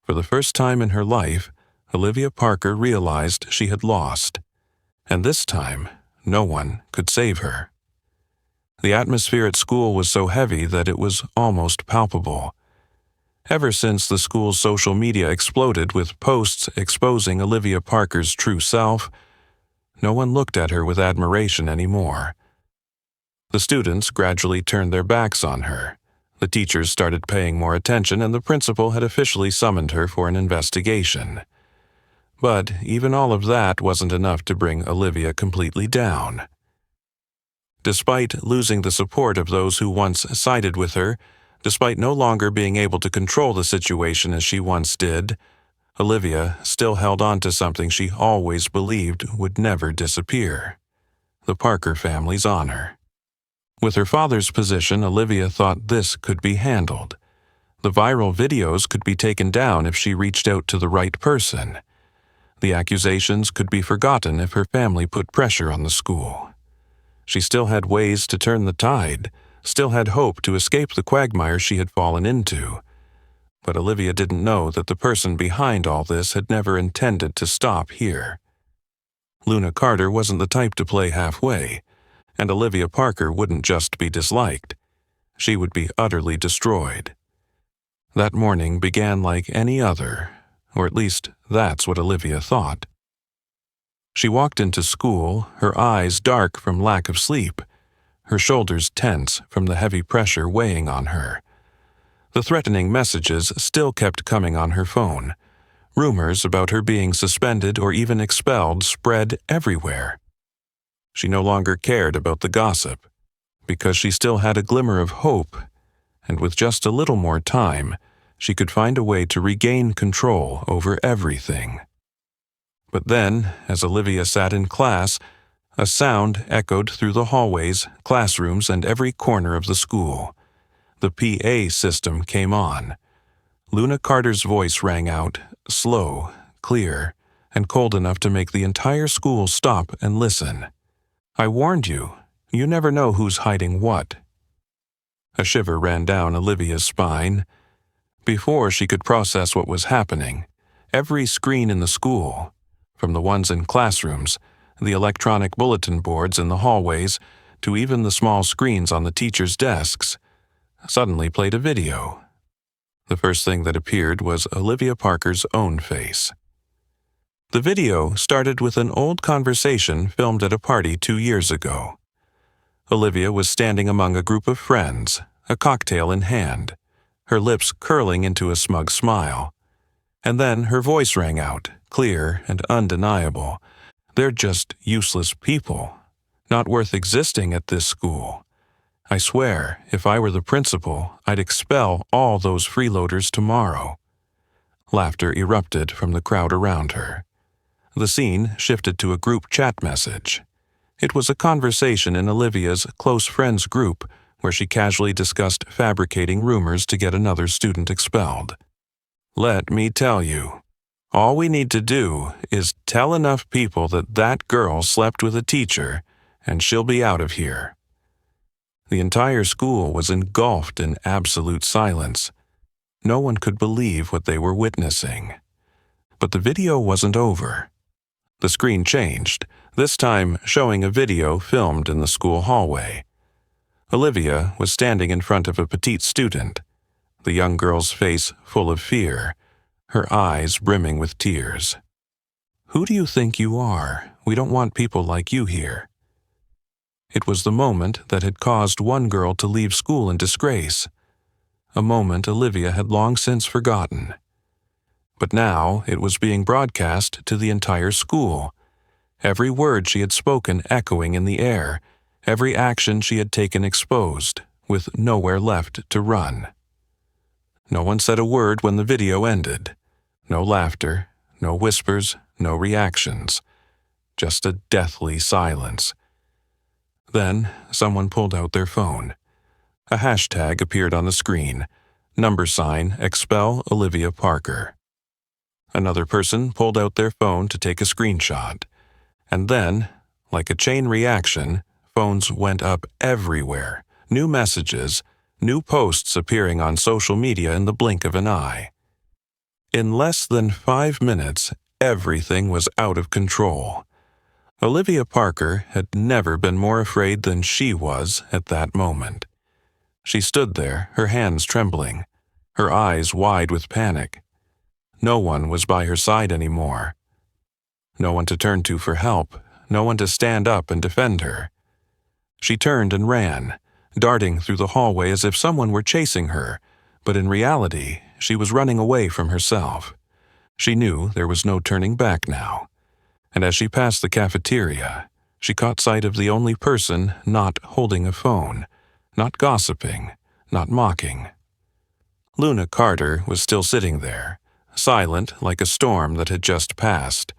For the first time in her life, Olivia Parker realized she had lost, and this time, no one could save her. The atmosphere at school was so heavy that it was almost palpable. Ever since the school's social media exploded with posts exposing Olivia Parker's true self, no one looked at her with admiration anymore. The students gradually turned their backs on her. The teachers started paying more attention, and the principal had officially summoned her for an investigation. But even all of that wasn't enough to bring Olivia completely down. Despite losing the support of those who once sided with her, despite no longer being able to control the situation as she once did, Olivia still held on to something she always believed would never disappear: the Parker family's honor. With her father's position, Olivia thought this could be handled. The viral videos could be taken down if she reached out to the right person. The accusations could be forgotten if her family put pressure on the school. She still had ways to turn the tide, still had hope to escape the quagmire she had fallen into. But Olivia didn't know that the person behind all this had never intended to stop here. Luna Carter wasn't the type to play halfway, and Olivia Parker wouldn't just be disliked. She would be utterly destroyed. That morning began like any other, or at least that's what Olivia thought. She walked into school, her eyes dark from lack of sleep, her shoulders tense from the heavy pressure weighing on her. The threatening messages still kept coming on her phone. Rumors about her being suspended or even expelled spread everywhere. She no longer cared about the gossip, because she still had a glimmer of hope, and with just a little more time, she could find a way to regain control over everything. But then, as Olivia sat in class, a sound echoed through the hallways, classrooms, and every corner of the school. The PA system came on. Luna Carter's voice rang out, slow, clear, and cold enough to make the entire school stop and listen. "I warned you. You never know who's hiding what." A shiver ran down Olivia's spine. Before she could process what was happening, every screen in the school, from the ones in classrooms, the electronic bulletin boards in the hallways, to even the small screens on the teachers' desks, suddenly played a video. The first thing that appeared was Olivia Parker's own face. The video started with an old conversation filmed at a party 2 years ago. Olivia was standing among a group of friends, a cocktail in hand, her lips curling into a smug smile. And then her voice rang out, clear and undeniable. "They're just useless people, not worth existing at this school. I swear, if I were the principal, I'd expel all those freeloaders tomorrow." Laughter erupted from the crowd around her. The scene shifted to a group chat message. It was a conversation in Olivia's close friends group where she casually discussed fabricating rumors to get another student expelled. "Let me tell you, all we need to do is tell enough people that that girl slept with a teacher, and she'll be out of here." The entire school was engulfed in absolute silence. No one could believe what they were witnessing. But the video wasn't over. The screen changed, this time showing a video filmed in the school hallway. Olivia was standing in front of a petite student, the young girl's face full of fear, her eyes brimming with tears. "Who do you think you are? We don't want people like you here." It was the moment that had caused one girl to leave school in disgrace, a moment Olivia had long since forgotten. But now it was being broadcast to the entire school, every word she had spoken echoing in the air, every action she had taken exposed, with nowhere left to run. No one said a word when the video ended. No laughter, no whispers, no reactions. Just a deathly silence. Then someone pulled out their phone. A hashtag appeared on the screen. #expel Olivia Parker. Another person pulled out their phone to take a screenshot. And then, like a chain reaction, phones went up everywhere. New messages, new posts appearing on social media in the blink of an eye. In less than 5 minutes, everything was out of control. Olivia Parker had never been more afraid than she was at that moment. She stood there, her hands trembling, her eyes wide with panic. No one was by her side anymore. No one to turn to for help, no one to stand up and defend her. She turned and ran, darting through the hallway as if someone were chasing her, but in reality, she was running away from herself. She knew there was no turning back now. And as she passed the cafeteria, she caught sight of the only person not holding a phone, not gossiping, not mocking. Luna Carter was still sitting there, silent like a storm that had just passed,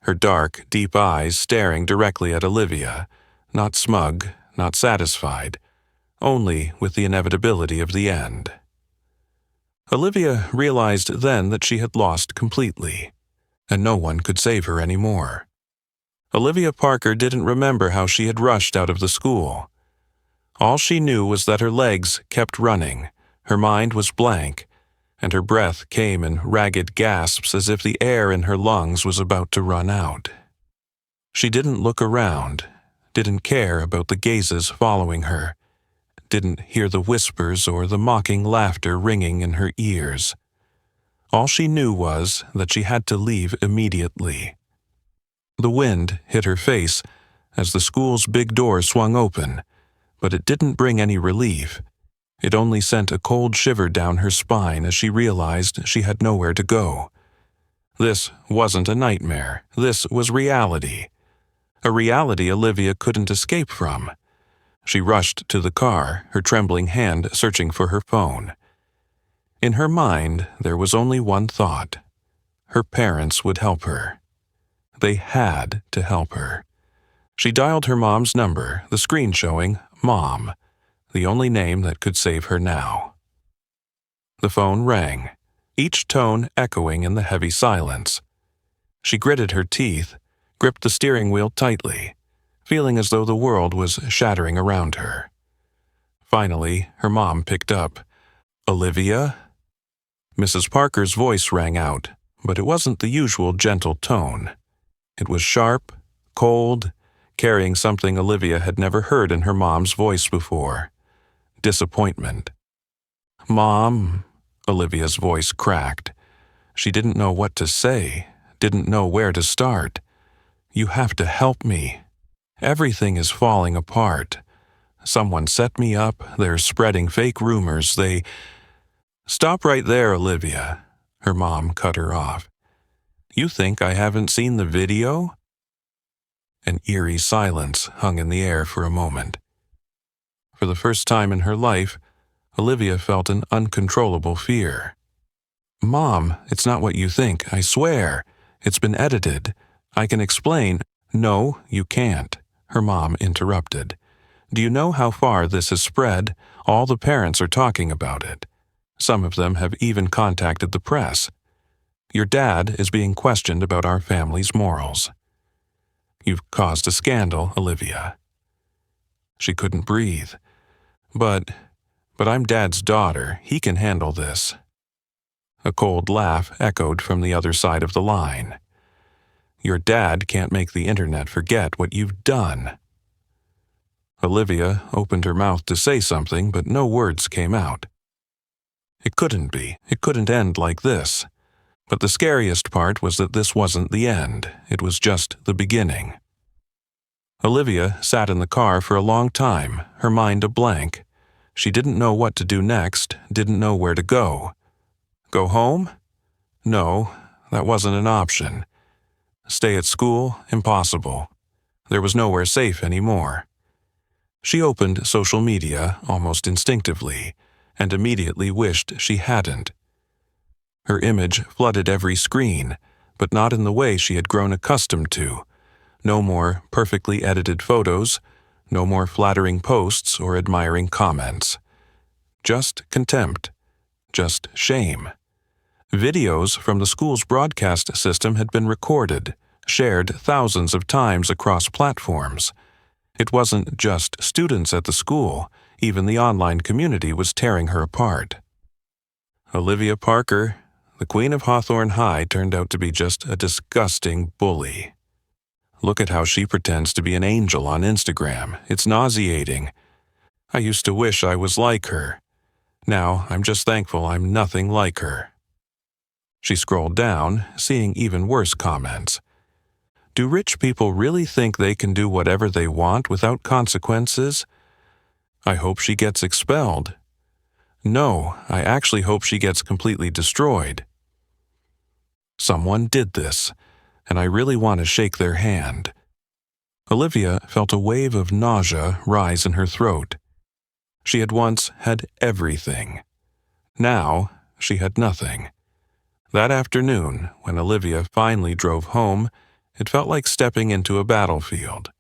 her dark, deep eyes staring directly at Olivia, not smug, not satisfied, only with the inevitability of the end. Olivia realized then that she had lost completely, and no one could save her anymore. Olivia Parker didn't remember how she had rushed out of the school. All she knew was that her legs kept running, her mind was blank, and her breath came in ragged gasps as if the air in her lungs was about to run out. She didn't look around, didn't care about the gazes following her, didn't hear the whispers or the mocking laughter ringing in her ears. All she knew was that she had to leave immediately. The wind hit her face as the school's big door swung open, but it didn't bring any relief. It only sent a cold shiver down her spine as she realized she had nowhere to go. This wasn't a nightmare. This was reality. A reality Olivia couldn't escape from. She rushed to the car, her trembling hand searching for her phone. In her mind, there was only one thought. Her parents would help her. They had to help her. She dialed her mom's number, the screen showing Mom, the only name that could save her now. The phone rang, each tone echoing in the heavy silence. She gritted her teeth, gripped the steering wheel tightly, feeling as though the world was shattering around her. Finally, her mom picked up. "Olivia?" Mrs. Parker's voice rang out, but it wasn't the usual gentle tone. It was sharp, cold, carrying something Olivia had never heard in her mom's voice before. Disappointment. "Mom," Olivia's voice cracked. She didn't know what to say, didn't know where to start. "You have to help me. Everything is falling apart. Someone set me up, they're spreading fake rumors, they—" "Stop right there, Olivia," her mom cut her off. "You think I haven't seen the video?" An eerie silence hung in the air for a moment. For the first time in her life, Olivia felt an uncontrollable fear. "Mom, it's not what you think, I swear. It's been edited. I can explain—" "No, you can't," her mom interrupted. "Do you know how far this has spread? All the parents are talking about it. Some of them have even contacted the press. Your dad is being questioned about our family's morals. You've caused a scandal, Olivia." She couldn't breathe. But I'm Dad's daughter. He can handle this." A cold laugh echoed from the other side of the line. "Your dad can't make the internet forget what you've done." Olivia opened her mouth to say something, but no words came out. It couldn't be. It couldn't end like this. But the scariest part was that this wasn't the end. It was just the beginning. Olivia sat in the car for a long time, her mind a blank. She didn't know what to do next, didn't know where to go. Go home? No, that wasn't an option. Stay at school? Impossible. There was nowhere safe anymore. She opened social media almost instinctively, and immediately wished she hadn't. Her image flooded every screen, but not in the way she had grown accustomed to. No more perfectly edited photos, no more flattering posts or admiring comments. Just contempt. Just shame. Videos from the school's broadcast system had been recorded, shared thousands of times across platforms. It wasn't just students at the school, even the online community was tearing her apart. Olivia Parker, the queen of Hawthorne High, turned out to be just a disgusting bully. Look at how she pretends to be an angel on Instagram. It's nauseating. I used to wish I was like her. Now I'm just thankful I'm nothing like her. She scrolled down, seeing even worse comments. Do rich people really think they can do whatever they want without consequences? I hope she gets expelled. No, I actually hope she gets completely destroyed. Someone did this, and I really want to shake their hand. Olivia felt a wave of nausea rise in her throat. She had once had everything. Now she had nothing. That afternoon, when Olivia finally drove home, it felt like stepping into a battlefield.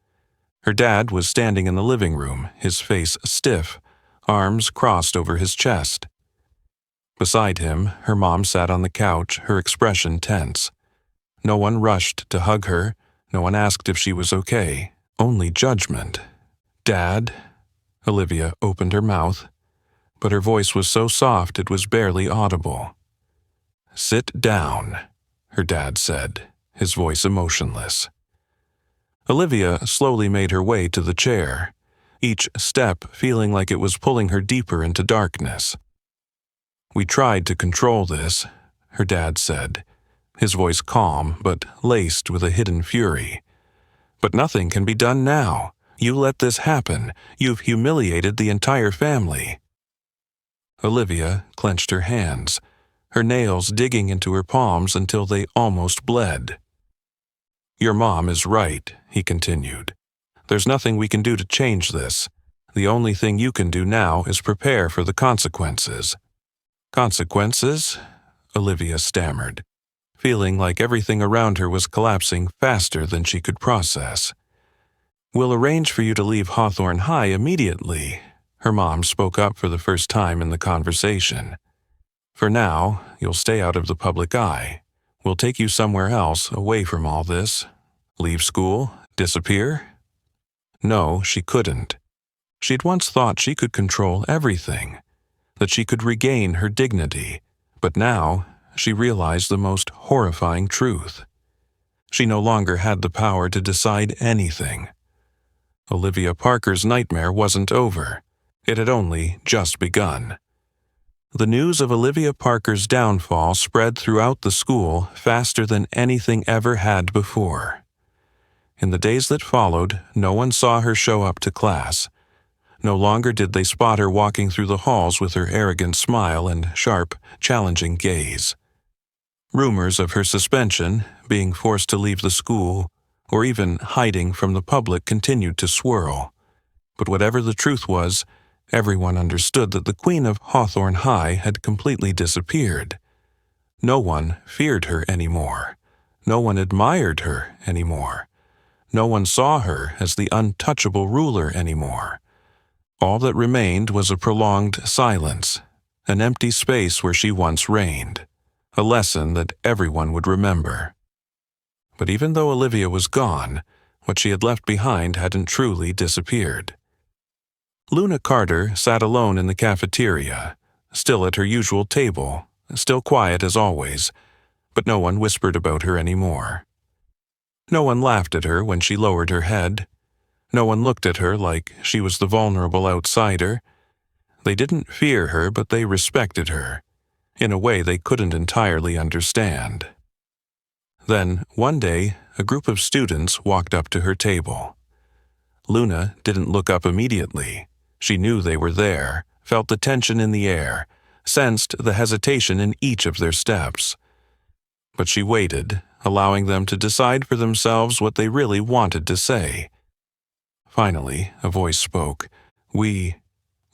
Her dad was standing in the living room, his face stiff, arms crossed over his chest. Beside him, her mom sat on the couch, her expression tense. No one rushed to hug her, no one asked if she was okay, only judgment. Dad? Olivia opened her mouth, but her voice was so soft it was barely audible. Sit down, her dad said, his voice emotionless. Olivia slowly made her way to the chair, each step feeling like it was pulling her deeper into darkness. We tried to control this, her dad said, his voice calm but laced with a hidden fury. But nothing can be done now. You let this happen. You've humiliated the entire family. Olivia clenched her hands, her nails digging into her palms until they almost bled. Your mom is right, he continued. There's nothing we can do to change this. The only thing you can do now is prepare for the consequences. Consequences? Olivia stammered, feeling like everything around her was collapsing faster than she could process. We'll arrange for you to leave Hawthorne High immediately, her mom spoke up for the first time in the conversation. For now, you'll stay out of the public eye. We'll take you somewhere else, away from all this. Leave school? Disappear? No, she couldn't. She'd once thought she could control everything, that she could regain her dignity, but now she realized the most horrifying truth. She no longer had the power to decide anything. Olivia Parker's nightmare wasn't over. It had only just begun. The news of Olivia Parker's downfall spread throughout the school faster than anything ever had before. In the days that followed, no one saw her show up to class. No longer did they spot her walking through the halls with her arrogant smile and sharp, challenging gaze. Rumors of her suspension, being forced to leave the school, or even hiding from the public continued to swirl. But whatever the truth was, everyone understood that the queen of Hawthorne High had completely disappeared. No one feared her anymore. No one admired her anymore. No one saw her as the untouchable ruler anymore. All that remained was a prolonged silence, an empty space where she once reigned, a lesson that everyone would remember. But even though Olivia was gone, what she had left behind hadn't truly disappeared. Luna Carter sat alone in the cafeteria, still at her usual table, still quiet as always, but no one whispered about her anymore. No one laughed at her when she lowered her head. No one looked at her like she was the vulnerable outsider. They didn't fear her, but they respected her, in a way they couldn't entirely understand. Then, one day, a group of students walked up to her table. Luna didn't look up immediately. She knew they were there, felt the tension in the air, sensed the hesitation in each of their steps. But she waited, allowing them to decide for themselves what they really wanted to say. Finally, a voice spoke. We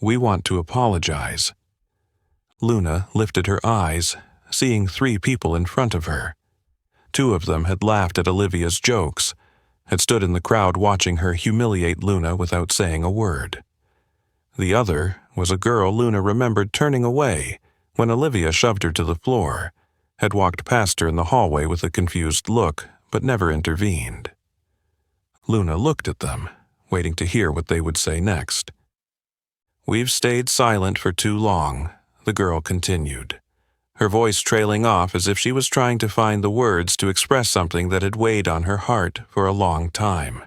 want to apologize." Luna lifted her eyes, seeing 3 people in front of her. 2 of them had laughed at Olivia's jokes, had stood in the crowd watching her humiliate Luna without saying a word. The other was a girl Luna remembered turning away when Olivia shoved her to the floor, had walked past her in the hallway with a confused look, but never intervened. Luna looked at them, waiting to hear what they would say next. "We've stayed silent for too long," the girl continued, her voice trailing off as if she was trying to find the words to express something that had weighed on her heart for a long time.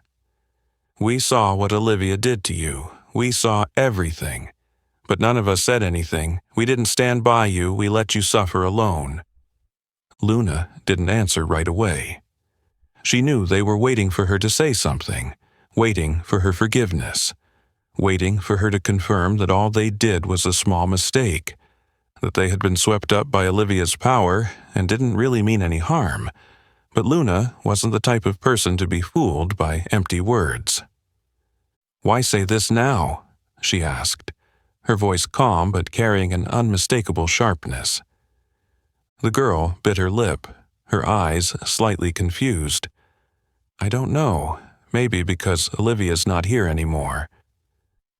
"We saw what Olivia did to you. We saw everything. But none of us said anything. We didn't stand by you. We let you suffer alone." Luna didn't answer right away. She knew they were waiting for her to say something, waiting for her forgiveness, waiting for her to confirm that all they did was a small mistake, that they had been swept up by Olivia's power and didn't really mean any harm, but Luna wasn't the type of person to be fooled by empty words. "Why say this now?" she asked, her voice calm but carrying an unmistakable sharpness. The girl bit her lip, her eyes slightly confused. "I don't know. Maybe because Olivia's not here anymore."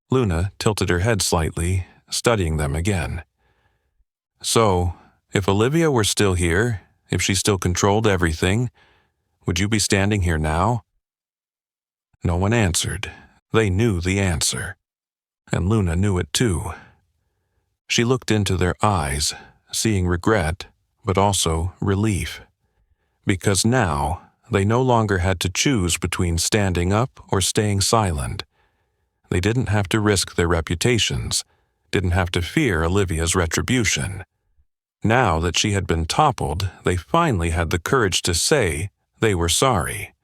Luna tilted her head slightly, studying them again. "So, if Olivia were still here, if she still controlled everything, would you be standing here now?" No one answered. They knew the answer. And Luna knew it too. She looked into their eyes, seeing regret, but also relief. Because now, they no longer had to choose between standing up or staying silent. They didn't have to risk their reputations, didn't have to fear Olivia's retribution. Now that she had been toppled, they finally had the courage to say they were sorry.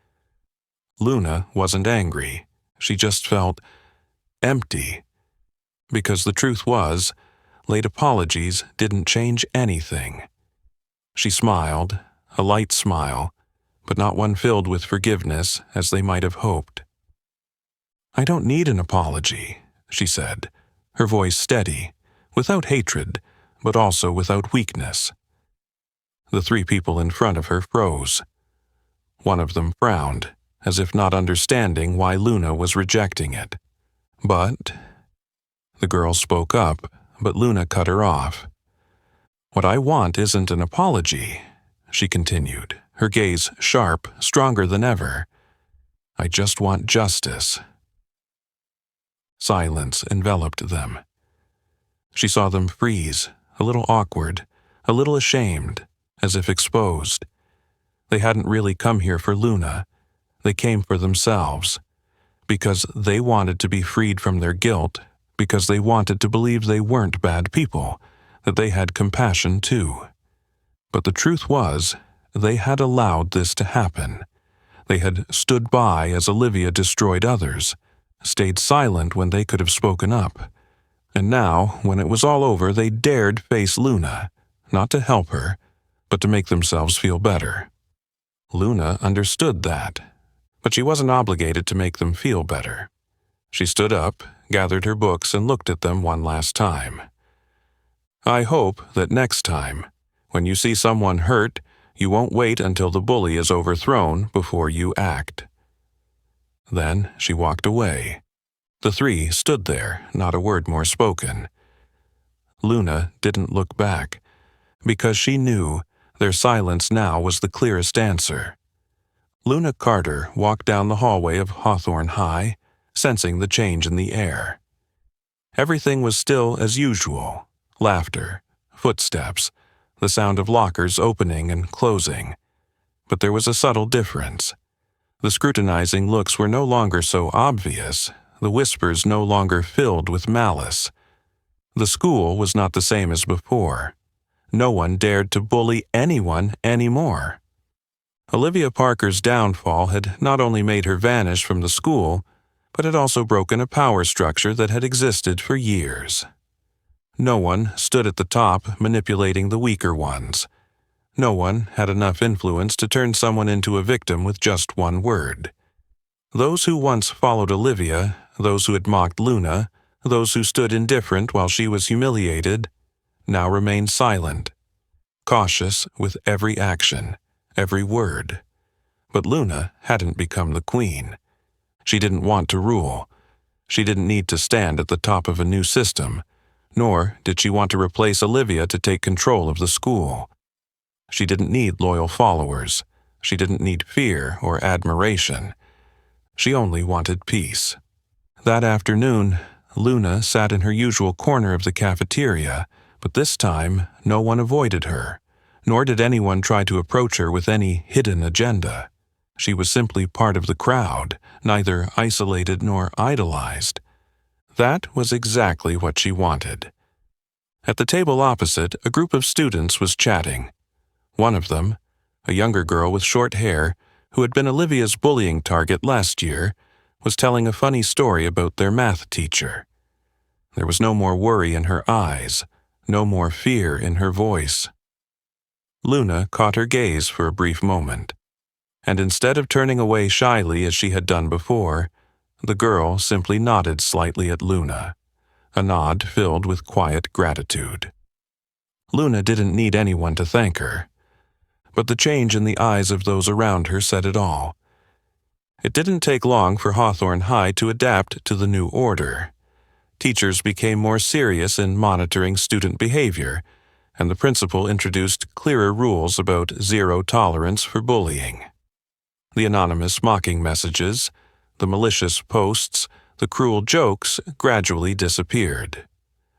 Luna wasn't angry. She just felt empty. Because the truth was, late apologies didn't change anything. She smiled, a light smile, but not one filled with forgiveness as they might have hoped. "I don't need an apology," she said, her voice steady, without hatred, but also without weakness. The three people in front of her froze. One of them frowned, as if not understanding why Luna was rejecting it. "But—" The girl spoke up, but Luna cut her off. "What I want isn't an apology," she continued, her gaze sharp, stronger than ever. "I just want justice." Silence enveloped them. She saw them freeze, a little awkward, a little ashamed, as if exposed. They hadn't really come here for Luna. They came for themselves. Because they wanted to be freed from their guilt, because they wanted to believe they weren't bad people, that they had compassion too. But the truth was, they had allowed this to happen. They had stood by as Olivia destroyed others, stayed silent when they could have spoken up. And now, when it was all over, they dared face Luna, not to help her, but to make themselves feel better. Luna understood that, but she wasn't obligated to make them feel better. She stood up, gathered her books, and looked at them one last time. "I hope that next time, when you see someone hurt, you won't wait until the bully is overthrown before you act." Then she walked away. The three stood there, not a word more spoken. Luna didn't look back, because she knew their silence now was the clearest answer. Luna Carter walked down the hallway of Hawthorne High, sensing the change in the air. Everything was still as usual: laughter, footsteps, the sound of lockers opening and closing. But there was a subtle difference. The scrutinizing looks were no longer so obvious, the whispers no longer filled with malice. The school was not the same as before. No one dared to bully anyone anymore. Olivia Parker's downfall had not only made her vanish from the school, but had also broken a power structure that had existed for years. No one stood at the top manipulating the weaker ones. No one had enough influence to turn someone into a victim with just one word. Those who once followed Olivia, those who had mocked Luna, those who stood indifferent while she was humiliated, now remained silent, cautious with every action, every word. But Luna hadn't become the queen. She didn't want to rule. She didn't need to stand at the top of a new system, nor did she want to replace Olivia to take control of the school. She didn't need loyal followers. She didn't need fear or admiration. She only wanted peace. That afternoon, Luna sat in her usual corner of the cafeteria, but this time no one avoided her, nor did anyone try to approach her with any hidden agenda. She was simply part of the crowd, neither isolated nor idolized. That was exactly what she wanted. At the table opposite, a group of students was chatting. One of them, a younger girl with short hair, who had been Olivia's bullying target last year, was telling a funny story about their math teacher. There was no more worry in her eyes, no more fear in her voice. Luna caught her gaze for a brief moment, and instead of turning away shyly as she had done before, the girl simply nodded slightly at Luna, a nod filled with quiet gratitude. Luna didn't need anyone to thank her, but the change in the eyes of those around her said it all. It didn't take long for Hawthorne High to adapt to the new order. Teachers became more serious in monitoring student behavior, and the principal introduced clearer rules about zero tolerance for bullying. The anonymous mocking messages, the malicious posts, the cruel jokes gradually disappeared.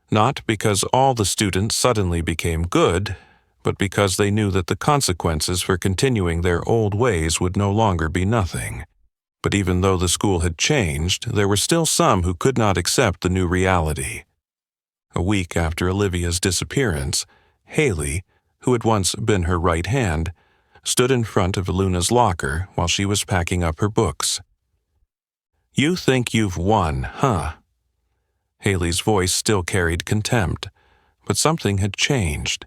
Not because all the students suddenly became good, but because they knew that the consequences for continuing their old ways would no longer be nothing. But even though the school had changed, there were still some who could not accept the new reality. A week after Olivia's disappearance, Haley, who had once been her right hand, stood in front of Luna's locker while she was packing up her books. "You think you've won, huh?" Haley's voice still carried contempt, but something had changed.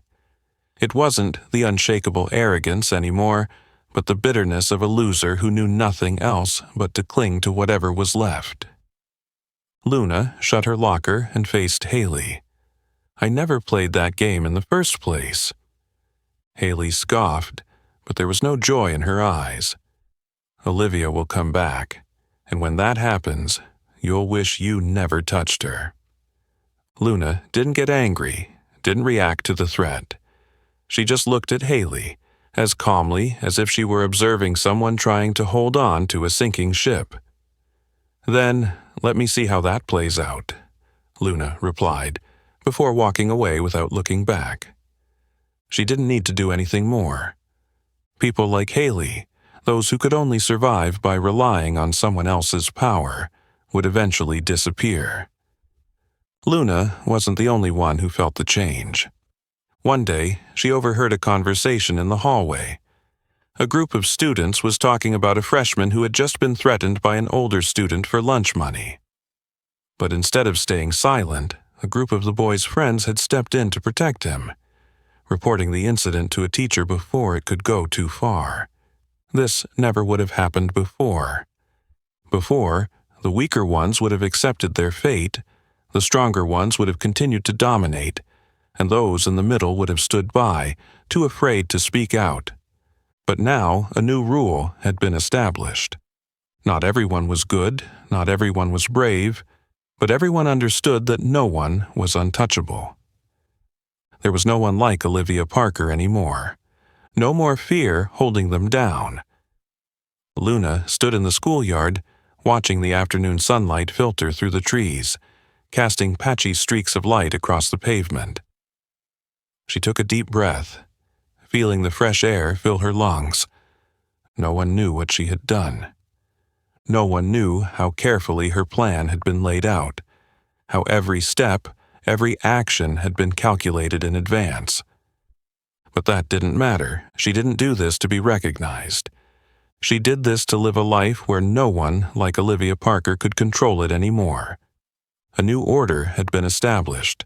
It wasn't the unshakable arrogance anymore, but the bitterness of a loser who knew nothing else but to cling to whatever was left. Luna shut her locker and faced Haley. "I never played that game in the first place." Haley scoffed, but there was no joy in her eyes. "Olivia will come back, and when that happens, you'll wish you never touched her." Luna didn't get angry, didn't react to the threat. She just looked at Haley, as calmly as if she were observing someone trying to hold on to a sinking ship. "Then, let me see how that plays out," Luna replied, before walking away without looking back. She didn't need to do anything more. People like Haley, those who could only survive by relying on someone else's power, would eventually disappear. Luna wasn't the only one who felt the change. One day, she overheard a conversation in the hallway. A group of students was talking about a freshman who had just been threatened by an older student for lunch money. But instead of staying silent, a group of the boy's friends had stepped in to protect him, reporting the incident to a teacher before it could go too far. This never would have happened before. Before, the weaker ones would have accepted their fate, the stronger ones would have continued to dominate, and those in the middle would have stood by, too afraid to speak out. But now a new rule had been established. Not everyone was good, not everyone was brave, but everyone understood that no one was untouchable. There was no one like Olivia Parker anymore. No more fear holding them down. Luna stood in the schoolyard, watching the afternoon sunlight filter through the trees, casting patchy streaks of light across the pavement. She took a deep breath, feeling the fresh air fill her lungs. No one knew what she had done. No one knew how carefully her plan had been laid out, how every step, every action had been calculated in advance. But that didn't matter. She didn't do this to be recognized. She did this to live a life where no one like Olivia Parker could control it anymore. A new order had been established.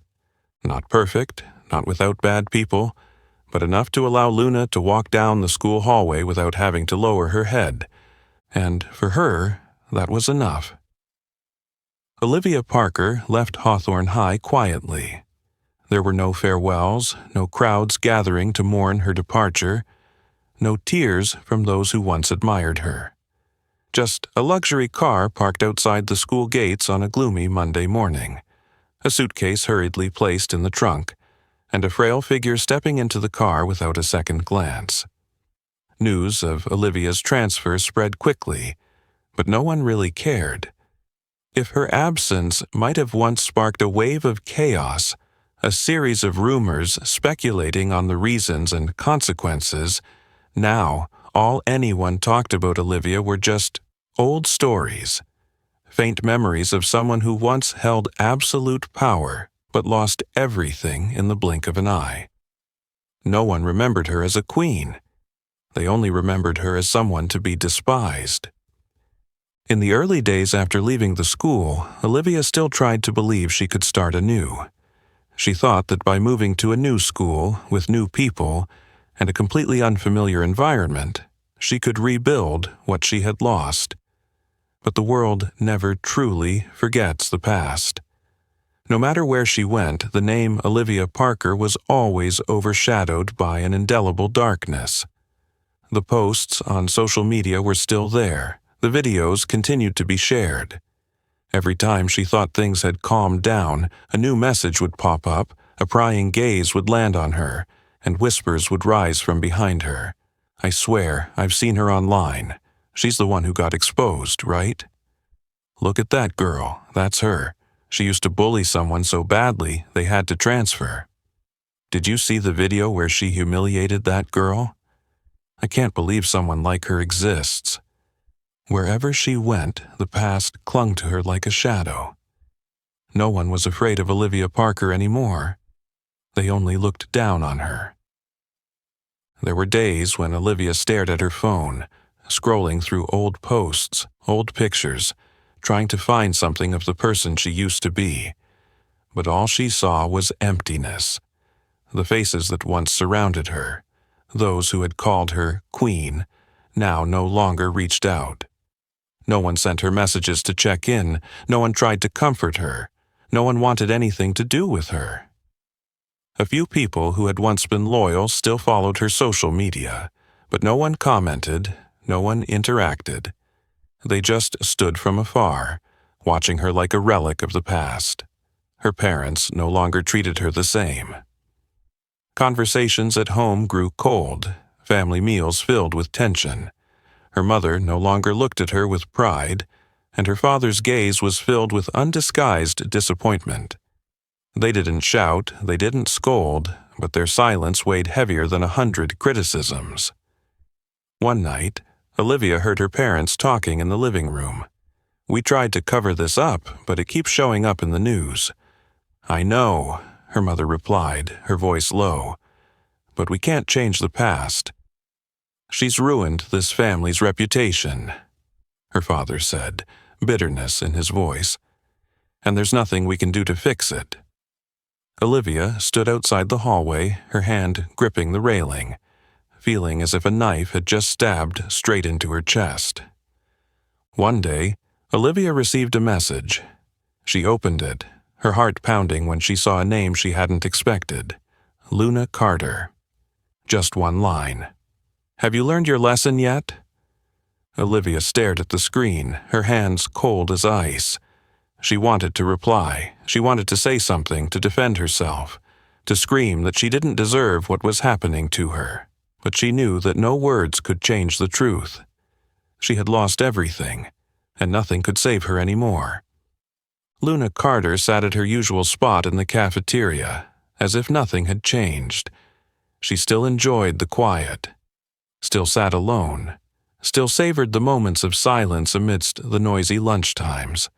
Not perfect, not without bad people, but enough to allow Luna to walk down the school hallway without having to lower her head. And for her, that was enough. Olivia Parker left Hawthorne High quietly. There were no farewells, no crowds gathering to mourn her departure, no tears from those who once admired her. Just a luxury car parked outside the school gates on a gloomy Monday morning, a suitcase hurriedly placed in the trunk, and a frail figure stepping into the car without a second glance. News of Olivia's transfer spread quickly, but no one really cared. If her absence might have once sparked a wave of chaos, a series of rumors speculating on the reasons and consequences, now all anyone talked about Olivia were just old stories, faint memories of someone who once held absolute power but lost everything in the blink of an eye. No one remembered her as a queen. They only remembered her as someone to be despised. In the early days after leaving the school, Olivia still tried to believe she could start anew. She thought that by moving to a new school with new people and a completely unfamiliar environment, she could rebuild what she had lost. But the world never truly forgets the past. No matter where she went, the name Olivia Parker was always overshadowed by an indelible darkness. The posts on social media were still there. The videos continued to be shared. Every time she thought things had calmed down, a new message would pop up, a prying gaze would land on her, and whispers would rise from behind her. "I swear, I've seen her online. She's the one who got exposed, right? Look at that girl, that's her. She used to bully someone so badly they had to transfer. Did you see the video where she humiliated that girl? I can't believe someone like her exists." Wherever she went, the past clung to her like a shadow. No one was afraid of Olivia Parker anymore. They only looked down on her. There were days when Olivia stared at her phone, scrolling through old posts, old pictures, trying to find something of the person she used to be. But all she saw was emptiness. The faces that once surrounded her, those who had called her queen, now no longer reached out. No one sent her messages to check in. No one tried to comfort her. No one wanted anything to do with her. A few people who had once been loyal still followed her social media, but no one commented, no one interacted. They just stood from afar, watching her like a relic of the past. Her parents no longer treated her the same. Conversations at home grew cold, family meals filled with tension. Her mother no longer looked at her with pride, and her father's gaze was filled with undisguised disappointment. They didn't shout, they didn't scold, but their silence weighed heavier than 100 criticisms. One night, Olivia heard her parents talking in the living room. "We tried to cover this up, but it keeps showing up in the news." "I know," her mother replied, her voice low, "but we can't change the past. She's ruined this family's reputation," her father said, bitterness in his voice, "and there's nothing we can do to fix it." Olivia stood outside the hallway, her hand gripping the railing, feeling as if a knife had just stabbed straight into her chest. One day, Olivia received a message. She opened it, her heart pounding when she saw a name she hadn't expected: Luna Carter. Just one line. "Have you learned your lesson yet?" Olivia stared at the screen, her hands cold as ice. She wanted to reply. She wanted to say something to defend herself, to scream that she didn't deserve what was happening to her. But she knew that no words could change the truth. She had lost everything, and nothing could save her anymore. Luna Carter sat at her usual spot in the cafeteria, as if nothing had changed. She still enjoyed the quiet, still sat alone, still savored the moments of silence amidst the noisy lunchtimes.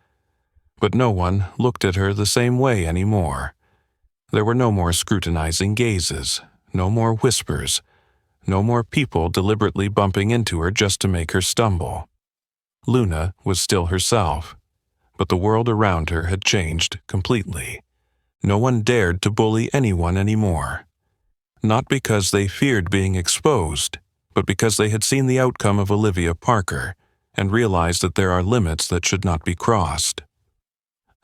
But no one looked at her the same way anymore. There were no more scrutinizing gazes, no more whispers, no more people deliberately bumping into her just to make her stumble. Luna was still herself, but the world around her had changed completely. No one dared to bully anyone anymore. Not because they feared being exposed, but because they had seen the outcome of Olivia Parker and realized that there are limits that should not be crossed.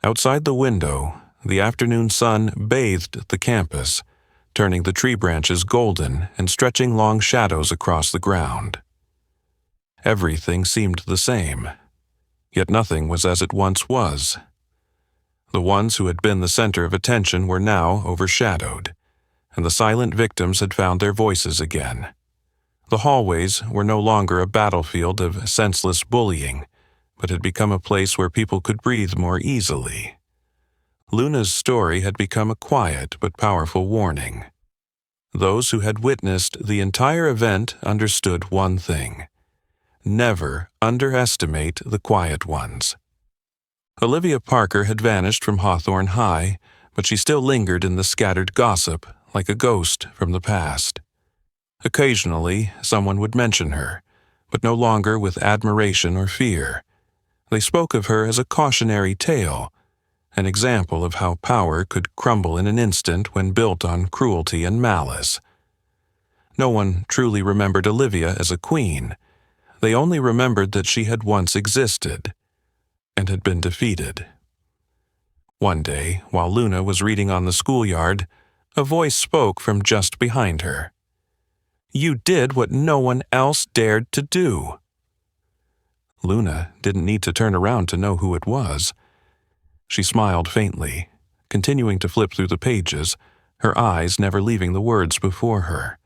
Outside the window, the afternoon sun bathed the campus, turning the tree branches golden and stretching long shadows across the ground. Everything seemed the same, yet nothing was as it once was. The ones who had been the center of attention were now overshadowed, and the silent victims had found their voices again. The hallways were no longer a battlefield of senseless bullying, but had become a place where people could breathe more easily. Luna's story had become a quiet but powerful warning. Those who had witnessed the entire event understood one thing: never underestimate the quiet ones. Olivia Parker had vanished from Hawthorne High, but she still lingered in the scattered gossip like a ghost from the past. Occasionally, someone would mention her, but no longer with admiration or fear. They spoke of her as a cautionary tale, an example of how power could crumble in an instant when built on cruelty and malice. No one truly remembered Olivia as a queen. They only remembered that she had once existed and had been defeated. One day, while Luna was reading on the schoolyard, a voice spoke from just behind her. "You did what no one else dared to do." Luna didn't need to turn around to know who it was. She smiled faintly, continuing to flip through the pages, her eyes never leaving the words before her.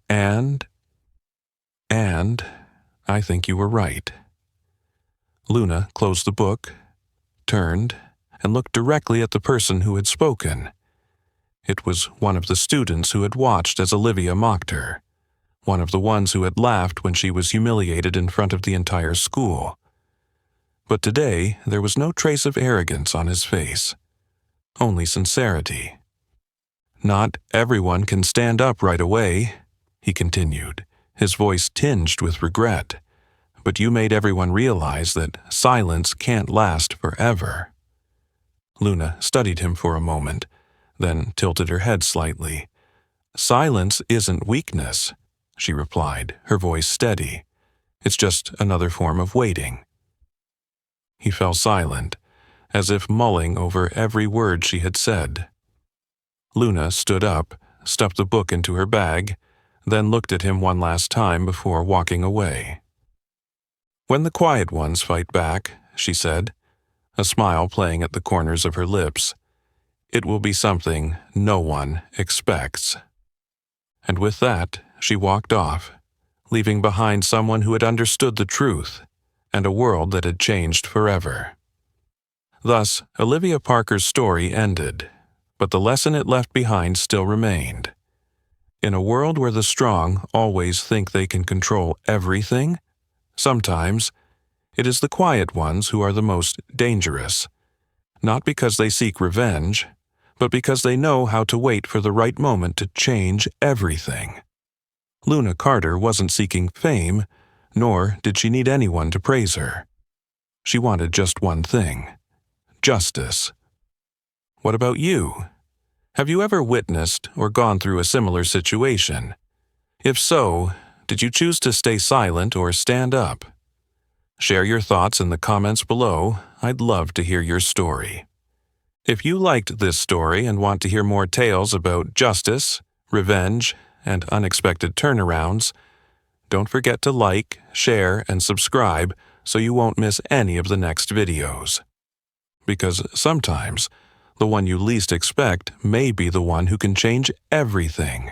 And I think you were right." Luna closed the book, turned, and looked directly at the person who had spoken. It was one of the students who had watched as Olivia mocked her, one of the ones who had laughed when she was humiliated in front of the entire school. But today there was no trace of arrogance on his face, only sincerity. "Not everyone can stand up right away," he continued, his voice tinged with regret. "But you made everyone realize that silence can't last forever." Luna studied him for a moment, then tilted her head slightly. "Silence isn't weakness," she replied, her voice steady. "It's just another form of waiting." He fell silent, as if mulling over every word she had said. Luna stood up, stuffed the book into her bag, then looked at him one last time before walking away. "When the quiet ones fight back," she said, a smile playing at the corners of her lips, "it will be something no one expects." And with that, she walked off, leaving behind someone who had understood the truth and a world that had changed forever. Thus, Olivia Parker's story ended, but the lesson it left behind still remained. In a world where the strong always think they can control everything, sometimes it is the quiet ones who are the most dangerous, not because they seek revenge, but because they know how to wait for the right moment to change everything. Luna Carter wasn't seeking fame, nor did she need anyone to praise her. She wanted just one thing: justice. What about you? Have you ever witnessed or gone through a similar situation? If so, did you choose to stay silent or stand up? Share your thoughts in the comments below. I'd love to hear your story. If you liked this story and want to hear more tales about justice, revenge, and unexpected turnarounds, don't forget to like, share, and subscribe so you won't miss any of the next videos. Because sometimes, the one you least expect may be the one who can change everything.